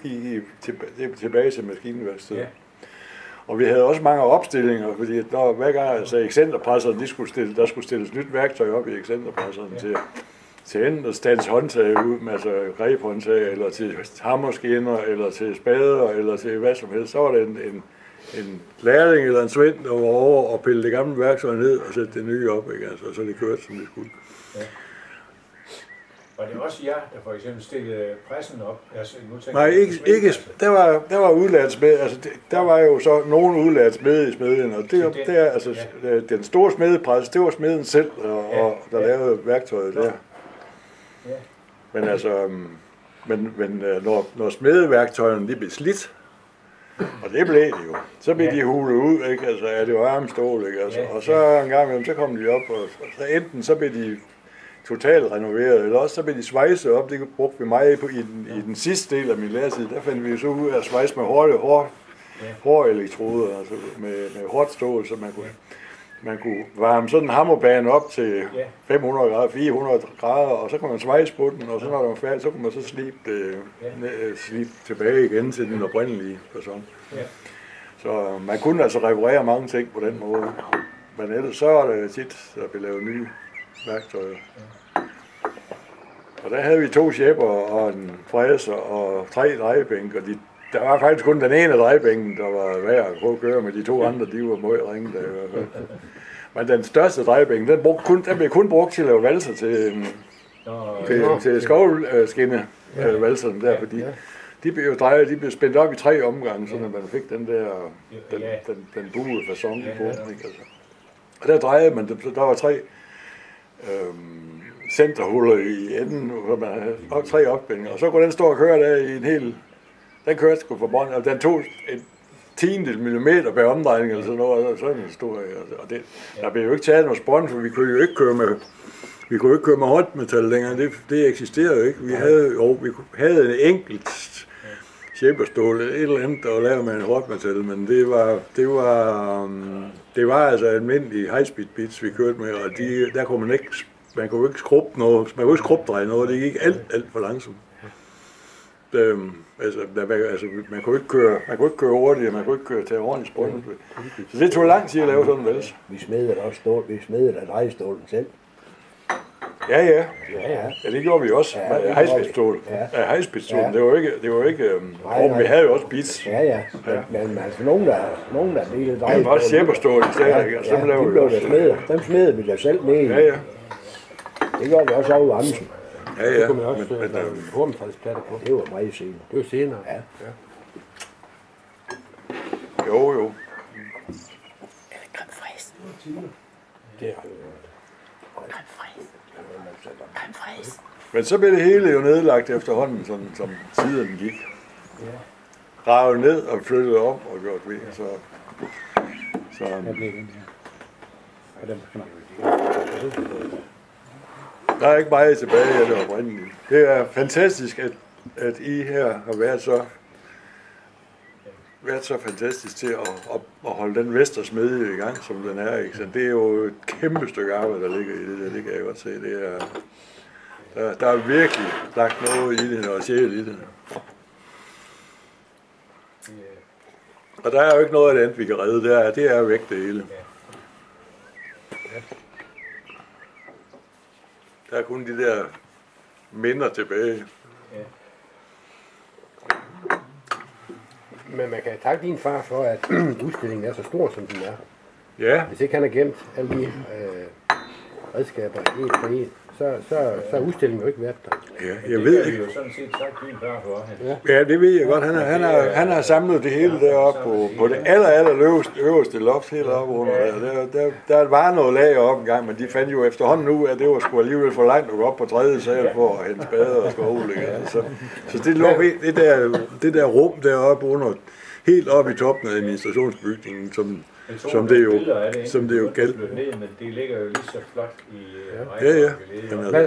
gik tilbage til maskinværkstedet. Ja. Og vi havde også mange opstillinger, fordi hver gang altså excenterpresserne, der skulle stilles nyt værktøj op i excenterpresserne til enten at stands håndtag ud med altså grebhåndtag, eller til hammerskinner, eller til spader, eller til hvad som helst. Så var det en lærling eller en svend, der var over og pille det gamle værktøj ned og sætte det nye op, ikke? Altså, så det kørte, som det skulle. Ja. Var det også jer, der for eksempel stillede pressen op? Altså, nej, ikke. Der var udlært smed. Altså, der var jo så nogen udlært smed i smedjen, og den store smedepres, det var smeden selv, og der lavede værktøjet der. Ja. Men altså, når smedeværktøjerne de blev slidt, og det blev de jo, så blev de hulet ud, ikke? Altså, det var armstål, ikke? Altså, og så en gang imellem, så kom de op, og så enten så blev de totalt renoveret, eller også så blev de svejset op. Det brugte vi meget i den sidste del af min læretid. Der fandt vi så ud af at svejse med hårde elektroder, altså med hårdt stål, så man kunne varme sådan en hammerbane op til 500 grader, 400 grader, og så kunne man svejse på den, og så når den var færdig, så kunne man så slibe tilbage igen til den oprindelige person. Ja. Så man kunne altså reparere mange ting på den måde. Men ellers så er det tit, der blev lavet nye værktøjer. Ja. Og der havde vi 2 skæpper og en fræser og 3 drejebænke, og der var faktisk kun den ene drejebænken, der var værd at prøve at køre med. De 2 andre, de var meget ringe der i hvert fald. Men den største drejebænk, den blev kun brugt til at lave valser til skovskinne valserne der, fordi de blev jo drejet, de blev spændt op i 3 omgange, så når man fik den der, den buede facon på. Altså. Og der drejede man, der var 3 centerhuller i enden, hvor man havde 3 opspændinger, og så kunne den stå og køre der i en hel. Den kørte sgu for bånd, og den tog et 10 millimeter per omdrejning eller sådan noget, og sådan en stor. Og det, der blev jo ikke taget noget spånd, for vi kunne jo ikke køre med hårdt metal længere. Det eksisterede jo ikke. Vi havde en enkelt skæberstål, et eller andet, der var lavet med en hårdt metal, men det var altså almindelige high-speed bits, vi kørte med, og der kunne man kunne ikke skrubbe noget, man kunne ikke skrubdreje noget, det gik alt for langsomt. Man kunne ikke køre hurtigt, man kunne ikke køre til ordentligt spånd. Så det tog lang tid at lave sådan en vals. Vi smedede også stål, vi smedede da drejestålen selv. Ja, det gjorde vi også. High-speed-stål. High-speed-stålen, det var ikke vi havde jo også bits. Ja. Men altså nogen der delte drejestål. Det var også skæberstål i stedet. Dem smedede vi da selv med i. Ja. Det gjorde vi også over i Amsen. Ja. Det kunne man også hornfaldsplatter på. Det var meget senere. Det var senere. Ja. Jo. Eller creme fraise. Det har Creme fraise. Men så blev det hele jo nedlagt efterhånden, sådan som tiden gik. Ravet ned og flyttet om og gjort ved. Så jeg blev den her. Og den Der er ikke meget tilbage af det oprindelige. Det er fantastisk, at I her har været så fantastisk til at holde den Vestersmedie i gang, som den er. Ikke? Så det er jo et kæmpe stykke arbejde, der ligger i det kan jeg godt se. Det er, der er virkelig lagt noget i det, og sjæl i det. Og der er jo ikke noget af det andet, vi kan redde. Det er væk det hele. Der er kun de der minder tilbage. Men man kan takke din far for, at udstillingen er så stor, som den er. Ja. Hvis ikke han har gemt alle de redskaber en for en, så er udstillingen jo ikke været der. Ja, jeg ved ikke. Det er jo sådan set sagt din far for. Ja, det ved jeg godt. Han har samlet det hele deroppe på det aller øverste loft helt oppe under. Der var noget lager op en gang, men de fandt jo efterhånden ud af, at det var sgu alligevel for langt at gå op på 3. sal for at hente spade og skovlægge. Så det lå det der rum deroppe under, helt oppe i toppen af administrationsbygningen, som det jo galt. Men det ligger jo lige så flot i Ja.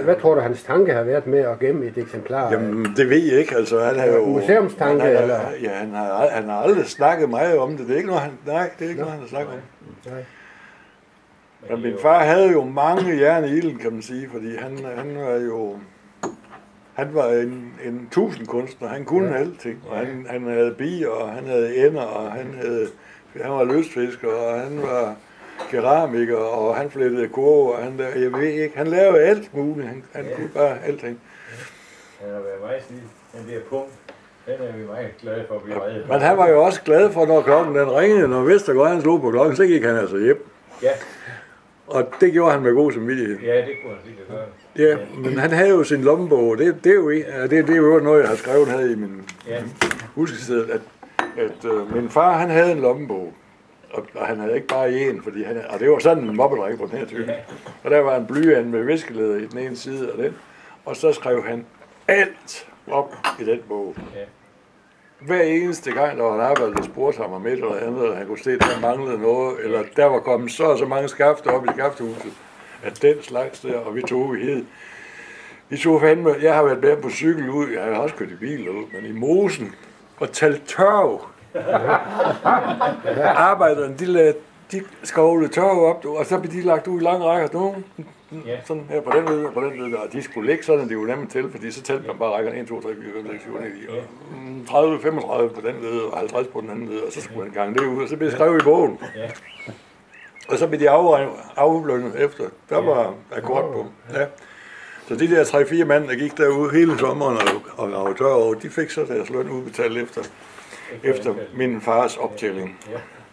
Hvad tror du, hans tanke har været med at gemme et eksemplar? Jamen, det ved jeg ikke. Altså, han har jo museumstanke, eller? Ja, han har aldrig snakket meget om det. Det er ikke noget, han har snakket om. Nej. Men min far havde jo mange jern i ilden, kan man sige, fordi han var en tusindkunstner. Han kunne alting. Og han havde bier, og han havde ender, og han var lystfisker, og han var keramiker, og han flettede kurve, og jeg ved ikke, han lavede alt muligt. Han kunne bare alting. Han har været meget snit. Den der punkt, den er vi meget glade for at blive reddet. Men han var jo også glad for, når klokken den ringede, når Vestergaard han slog på klokken, så gik han altså hjem. Ja. Og det gjorde han med god samvittighed. Ja, det kunne han sikkert gøre. Ja, men han havde jo sin lommebog, det er jo noget, jeg har skrevet her i min huskested, at min far, han havde en lommebog, og han havde ikke bare en, fordi og det var sådan en mobbedreng på den her type. Og der var en blyant med viskeleder i den ene side af den, og så skrev han alt op i den bog. Ja. Hver eneste gang, der var en arbejde, der spurgte ham om et eller andet, eller han kunne se, at der manglede noget, eller der var kommet så mange skafter op i skaftehuset, at den slags der, og vi tog fandme, jeg har været med på cykel ud, jeg har også kørt i bil ud, men i mosen, og talt tørv. Arbejderne, de skovlede tørv op, og så blev de lagt ud i lange rækker, sådan her på den led og på den led, og de skulle ligge sådan, at det var nemt til, fordi så talte man bare rækkerne 1, 2, 3, 4, 5, 6, 7, 8, 9, 30, 35 på den led, og 50 på den anden led, og så skulle man gange det ud, og så blev det skrevet i bogen. Og så blev de aflønnet efter. Der var akkord på. Ja. Så de der 3-4 mand, der gik derude hele sommeren og lavede tørre, de fik så deres løn udbetalt efter min fars optælling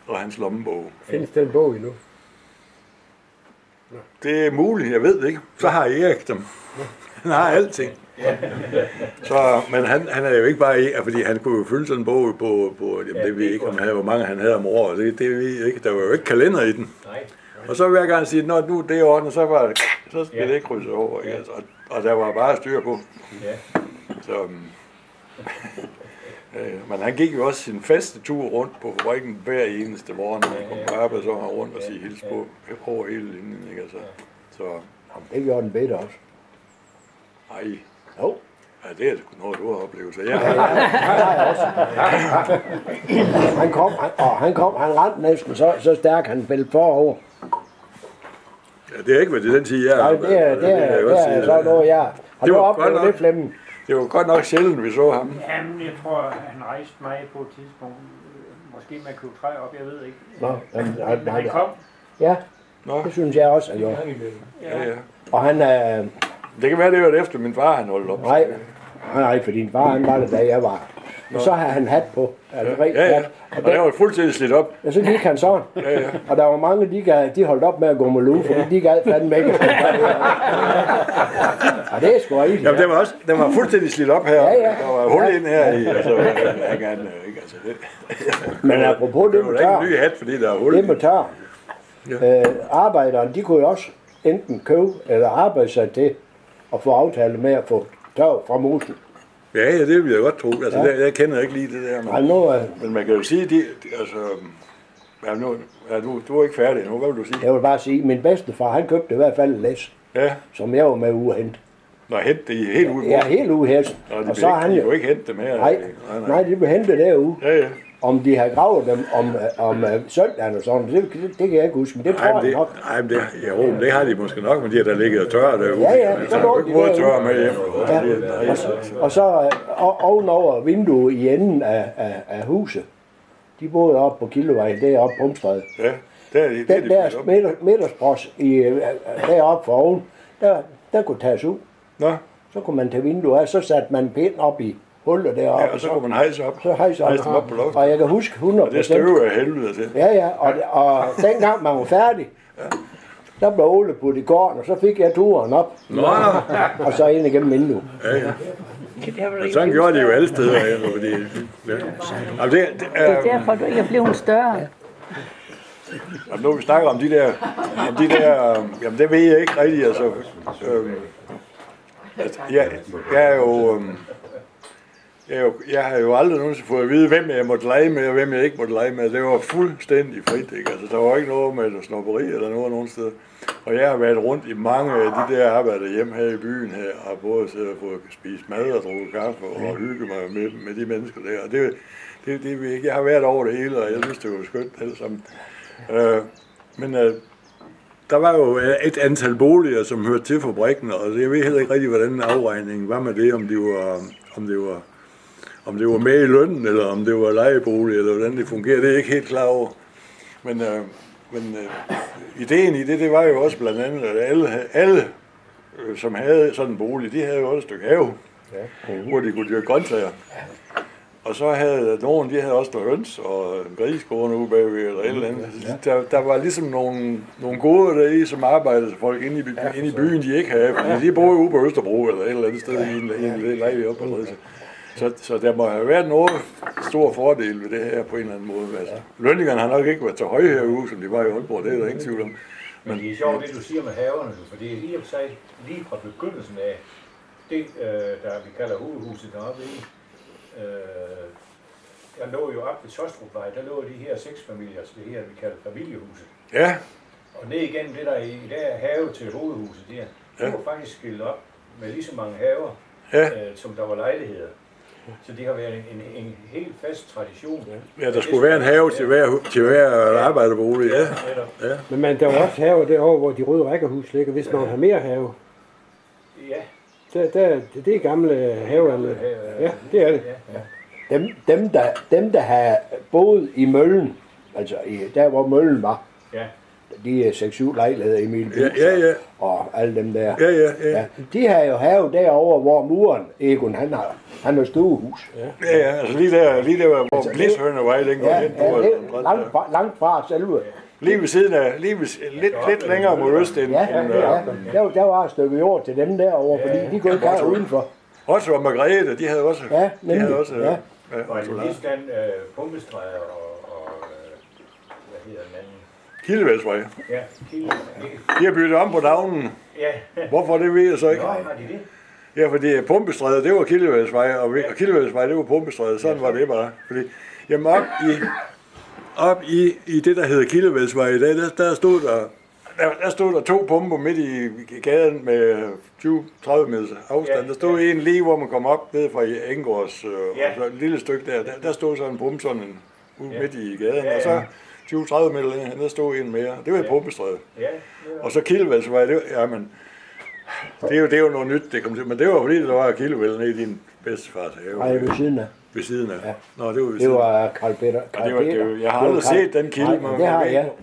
og hans lommebog. Findes den bog endnu? Det er muligt, jeg ved det ikke. Så har Erik dem. Han har alting. Men han er jo ikke bare fordi han kunne jo fylde sådan en bog på jamen, det ved jeg ikke, om hvor mange han havde om året. Det ved jeg ikke. Der var jo ikke kalender i den. Og så hver gang sige, når nu det er ordnet, så skal det ikke krydse over. Ikke? Altså, og der var bare styr på. Så, men han gik jo også sin faste tur rundt på fabrikken hver eneste morgen, og han kom på arbejde, så var rundt og sige hils på over hele linjen. Ikke? Altså, så. Det gjorde den bedre også. Nej. Jo. Ja, det er sgu noget, du har oplevet. Så han rendte næsten så stærk, han fældte forover. Ja, det er ikke, hvad det den siger. Nej, det er så noget, jeg har oplevet lidt Flemming. Det var godt nok sjældent, vi så ham. Jamen, jeg tror, han rejste mig på et tidspunkt. Måske man kunne træ op, jeg ved ikke. Nå, han kom. Ja, det synes jeg også, at jo. Ja. Og han det kan være, det var det efter min far, han holdt op. Nej, for din far, han var det, da jeg var. Og så havde han hat på. Ja. Og det var fuldstændig slidt op. Ja, så gik han sådan. Ja. Og der var mange, de holdt op med at gå med lue, fordi de gad fandme ikke. Og det er sgu rigtigt. Jamen, den var fuldstændig slidt op her. Ja. Der var hul ind her i. Men apropos det med tør. Det er ikke en ny hat, fordi der er hul. Det med tør. Arbejderne, de kunne jo også enten købe eller arbejde sig til at få aftale med at få tør fra mosen. Ja, det vil jeg godt tro. Altså, jeg kender ikke lige det der. Men man kan jo sige, du er ikke færdig nu. Hvad vil du sige? Jeg vil bare sige, at min bedstefar, han købte i hvert fald en læs. som jeg var med ude at hente. Nå, hente det helt ude? Ja, helt ude her. Og så han jo ikke hente dem her? Nej, de blev hentet derude. Ja. Om de har gravet dem om søndagen og sådan, det kan jeg ikke huske, men det tror jeg nok. Nej, men det har de måske nok, men de har der ligget og tørret derude. Ja, så lå de derude. Tørre med hjem. Og så ovenover vinduet i enden af huset, de boede oppe på Kildevej, deroppe på Brumstræde. Ja, den der midtersbros deroppe for oven, der kunne tages ud. Nå. Så kunne man tage vinduet af, så satte man pind op i hullet deroppe. Ja, og så kunne man hejse op. Så hejse dem op på loftet. Og jeg kan huske 100%. Og det støver af helvede til. Ja, og dengang man var færdig, der blev Ole puttet i gården, og så fik jeg turen op. Nå. Og så ind igennem vinduet. Ja. Men sådan gjorde de jo alle steder. Fordi, det er derfor, du ikke er blevet større. Jamen, nu vi snakker om de der, jamen det ved jeg ikke rigtigt, altså. Jeg har jo aldrig nogensinde fået at vide, hvem jeg måtte lege med, og hvem jeg ikke måtte lege med. Det var fuldstændig frit, ikke? Altså, der var ikke noget med snobberi eller noget nogen steder. Og jeg har været rundt i mange af de der arbejder hjem her i byen her, og både siddet og fået spise mad og drukket kaffe og hygge mig med de mennesker der. Og det jeg har været over det hele, og jeg synes, det var skønt alle sammen. Men der var jo et antal boliger, som hørte til fabrikken, og jeg ved heller ikke rigtig, hvordan afregningen var med det, om det var med i lønnen, eller om det var lejebolig, eller hvordan det fungerer, det er jeg ikke helt klar over. Men ideen i det var jo også blandt andet, at alle som havde sådan en bolig, de havde jo også et stykke have, hvor de kunne dyrke grøntsager. Og så havde nogen, de havde også noget høns og grisegården ude bagved, eller et eller andet. Der var ligesom nogle gode der i, som arbejdede folk inde i byen, de ikke havde. Fordi de boede ude på Østerbro, eller et eller andet sted i en lejlighed op på så der må have været noget stor fordel ved det her på en eller anden måde. Altså, lønningerne har nok ikke været så høje herude, som de var i Aalborg, det er der ingen tvivl om. Men det er sjovt, det du siger med haverne, for det er lige lige fra begyndelsen af det, der vi kalder hovedhuset deroppe i. Jeg lå jo op ved Sostrupvej, der lå de her 6 familier, det her vi kalder familiehuset. Ja. Og ned igennem det der i dag er have til hovedhuset der, det var faktisk skilt op med lige så mange haver, som der var lejligheder. Så det har været en helt fast tradition. Ja, der skulle være en have til hver arbejderbolig, ja. Men der var også have derovre, hvor de røde rækkehus ligger, hvis man har mere have. Ja. Det er gamle haveanlæg. Ja, det er det. Dem der har boet i møllen, altså der hvor møllen var, de 6-7 lejligheder i Emil Bus og alle dem der. Ja. De har jo have derovre, hvor muren, Egon, han har stuehus. Ja, altså lige der hvor Blishøndervej, den går hen på. Langt fra selve. Lige ved siden af, lidt længere mod øst end. Der var et stykke jord til dem derovre, fordi de kunne ikke have udenfor. Otto og Margrethe, de havde også. Ja, nemlig. Og en ligesådan pumpestræder og hvad hedder den anden? Kildevældsvej. Ja, Kildevældsvej. De har byttet om på navnen. Ja. Hvorfor, det ved jeg så ikke. Nå, har de det? Ja, fordi Pumpestræde, det var Kildevældsvej, og Kildevældsvej, det var Pumpestræde. Sådan var det bare. Fordi, jamen op i det, der hedder Kildevældsvej i dag, der stod der 2 pumper midt i gaden med 20-30 meters afstand. Der stod en lige, hvor man kom op ned fra Engårds, og så et lille stykke der stod så en pumpe sådan ude midt i gaden, og så 20-30 meter længere, der stod en mere. Det var et pumpestræde. Og så Kildevældsvej, det er jo noget nyt, det kom til, men det var fordi, der var Kildevæld nede i din bedstefars have. Nej, ved siden af. Ved siden af? Ja. Nå, det var ved siden af. Det var Carl Peter. Jeg har aldrig set den kilde, men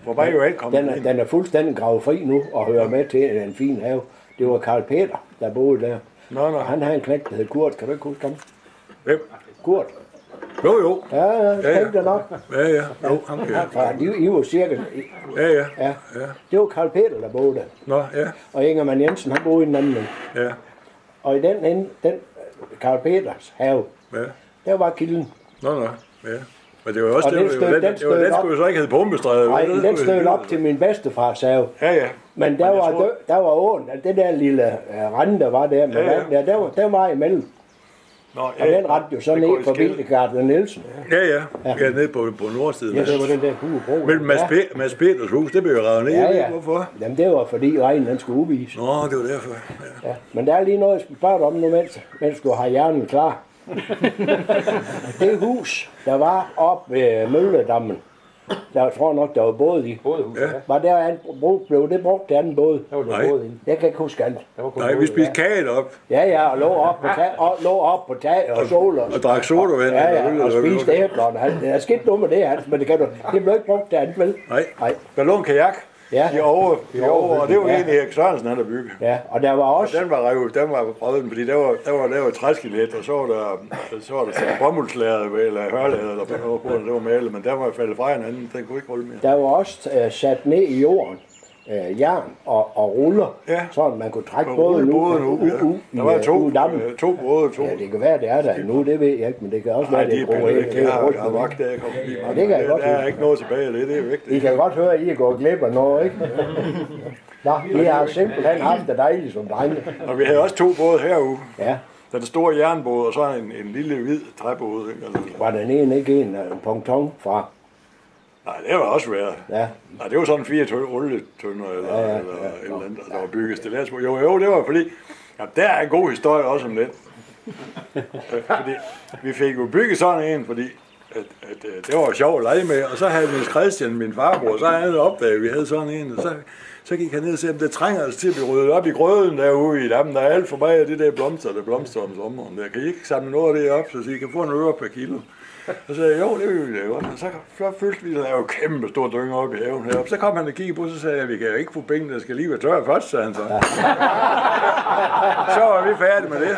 hvor var jo ikke kommet den er fuldstændig gravet fri nu, og hører med til en fin have. Det var Carl Peter, der boede der. Nå. Han havde en knægt, der hed Kurt. Kan du ikke huske ham? Hvem? Kurt. Jo. Ja, tænkte nok. Ja. Jo, okay. I var cirka. Ja. Det var Carl Peter, der boede der. Nå, ja. Og Ingermann Jensen, han boede i den anden. Ja. Og i den Carl Peters have, der var kilden. Nå, ja. Men det var også den skulle jo så ikke hedde Pumpestræde. Nej, den stod op til min bedstefars have. Ja. Men der var åen, det der lille rende, der var der, men der var imellem. Og den rendte jo så ned på Vildegard og Nielsen. Ja, ned på nordsiden. Ja, det var den der gule bro. Men Mads Peters hus, det blev jo revet ned. Ja. Hvorfor? Jamen, det var fordi regnen den skulle udvise. Nå, det var derfor. Ja. Men der er lige noget, jeg skal spørge dig om nu, mens du har hjernen klar. Det hus, der var oppe ved Mølledammen, der tror jeg nok, der var båd i. Bådehus, Var der en bro, blev det brugt til anden båd? Nej. Jeg kan ikke huske andet. Nej, vi spiste kage op. Ja, og lå op på tag og sol. Og drak sodavand. Ja, og spiste æblerne. Der er skidt noget med det, Hans, men det blev ikke brugt til andet, vel? Nej. Der lå en kajak. Ja. I over, og det var egentlig Erik Sørensen, han havde bygget. Ja, og der var også... Og den var røvet, fordi der var lavet træskelet, og så var der sådan bomuldslaget, eller hørlaget, eller det var malet, men der var faldet fra hinanden, den kunne ikke holde mere. Der var også sat ned i jorden, jern og ruller, så man kunne trække båden ud. Der var to både. Ja, det kan være, det er der nu, det ved jeg ikke, men det kan også være, det er groet. Jeg har vagt der, jeg kommer lige. Der er ikke noget tilbage af det er vigtigt. I kan godt høre, at I er gået glip af noget, ikke? Nå, vi har simpelthen haft det dejligt som drenge. Og vi havde også to både herude. Ja. Der er det store jernbåd, og så en lille hvid træbåd. Var den ene ikke en ponton fra? Nej, det var også været. Ja. Nej, det var sådan 4 olietønder eller et eller andet, der var bygget stillads på. Jo, det var fordi, der er en god historie også om den. Fordi vi fik jo bygget sådan en, fordi at det var sjovt at lege med, og så havde Niels Christian, min farbror, så havde han opdaget, at vi havde sådan en, og så gik han ned og sagde, at det trænger altså til at blive ryddet op i grøden derude i dammen. Der er alt for meget af det der blomster om sommeren. Der kan I ikke samle noget af det op, så I kan få en øre per kilo. Og så sagde jeg, jo, det vil vi lave. Og så følte vi, at der er jo kæmpe store dynger op i haven heroppe. Så kom han og kiggede på, så sagde jeg, vi kan jo ikke få penge, der skal lige være tørre først, sagde han så. Så var vi færdige med det.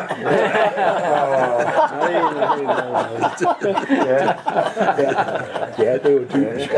Ja, det er jo typisk.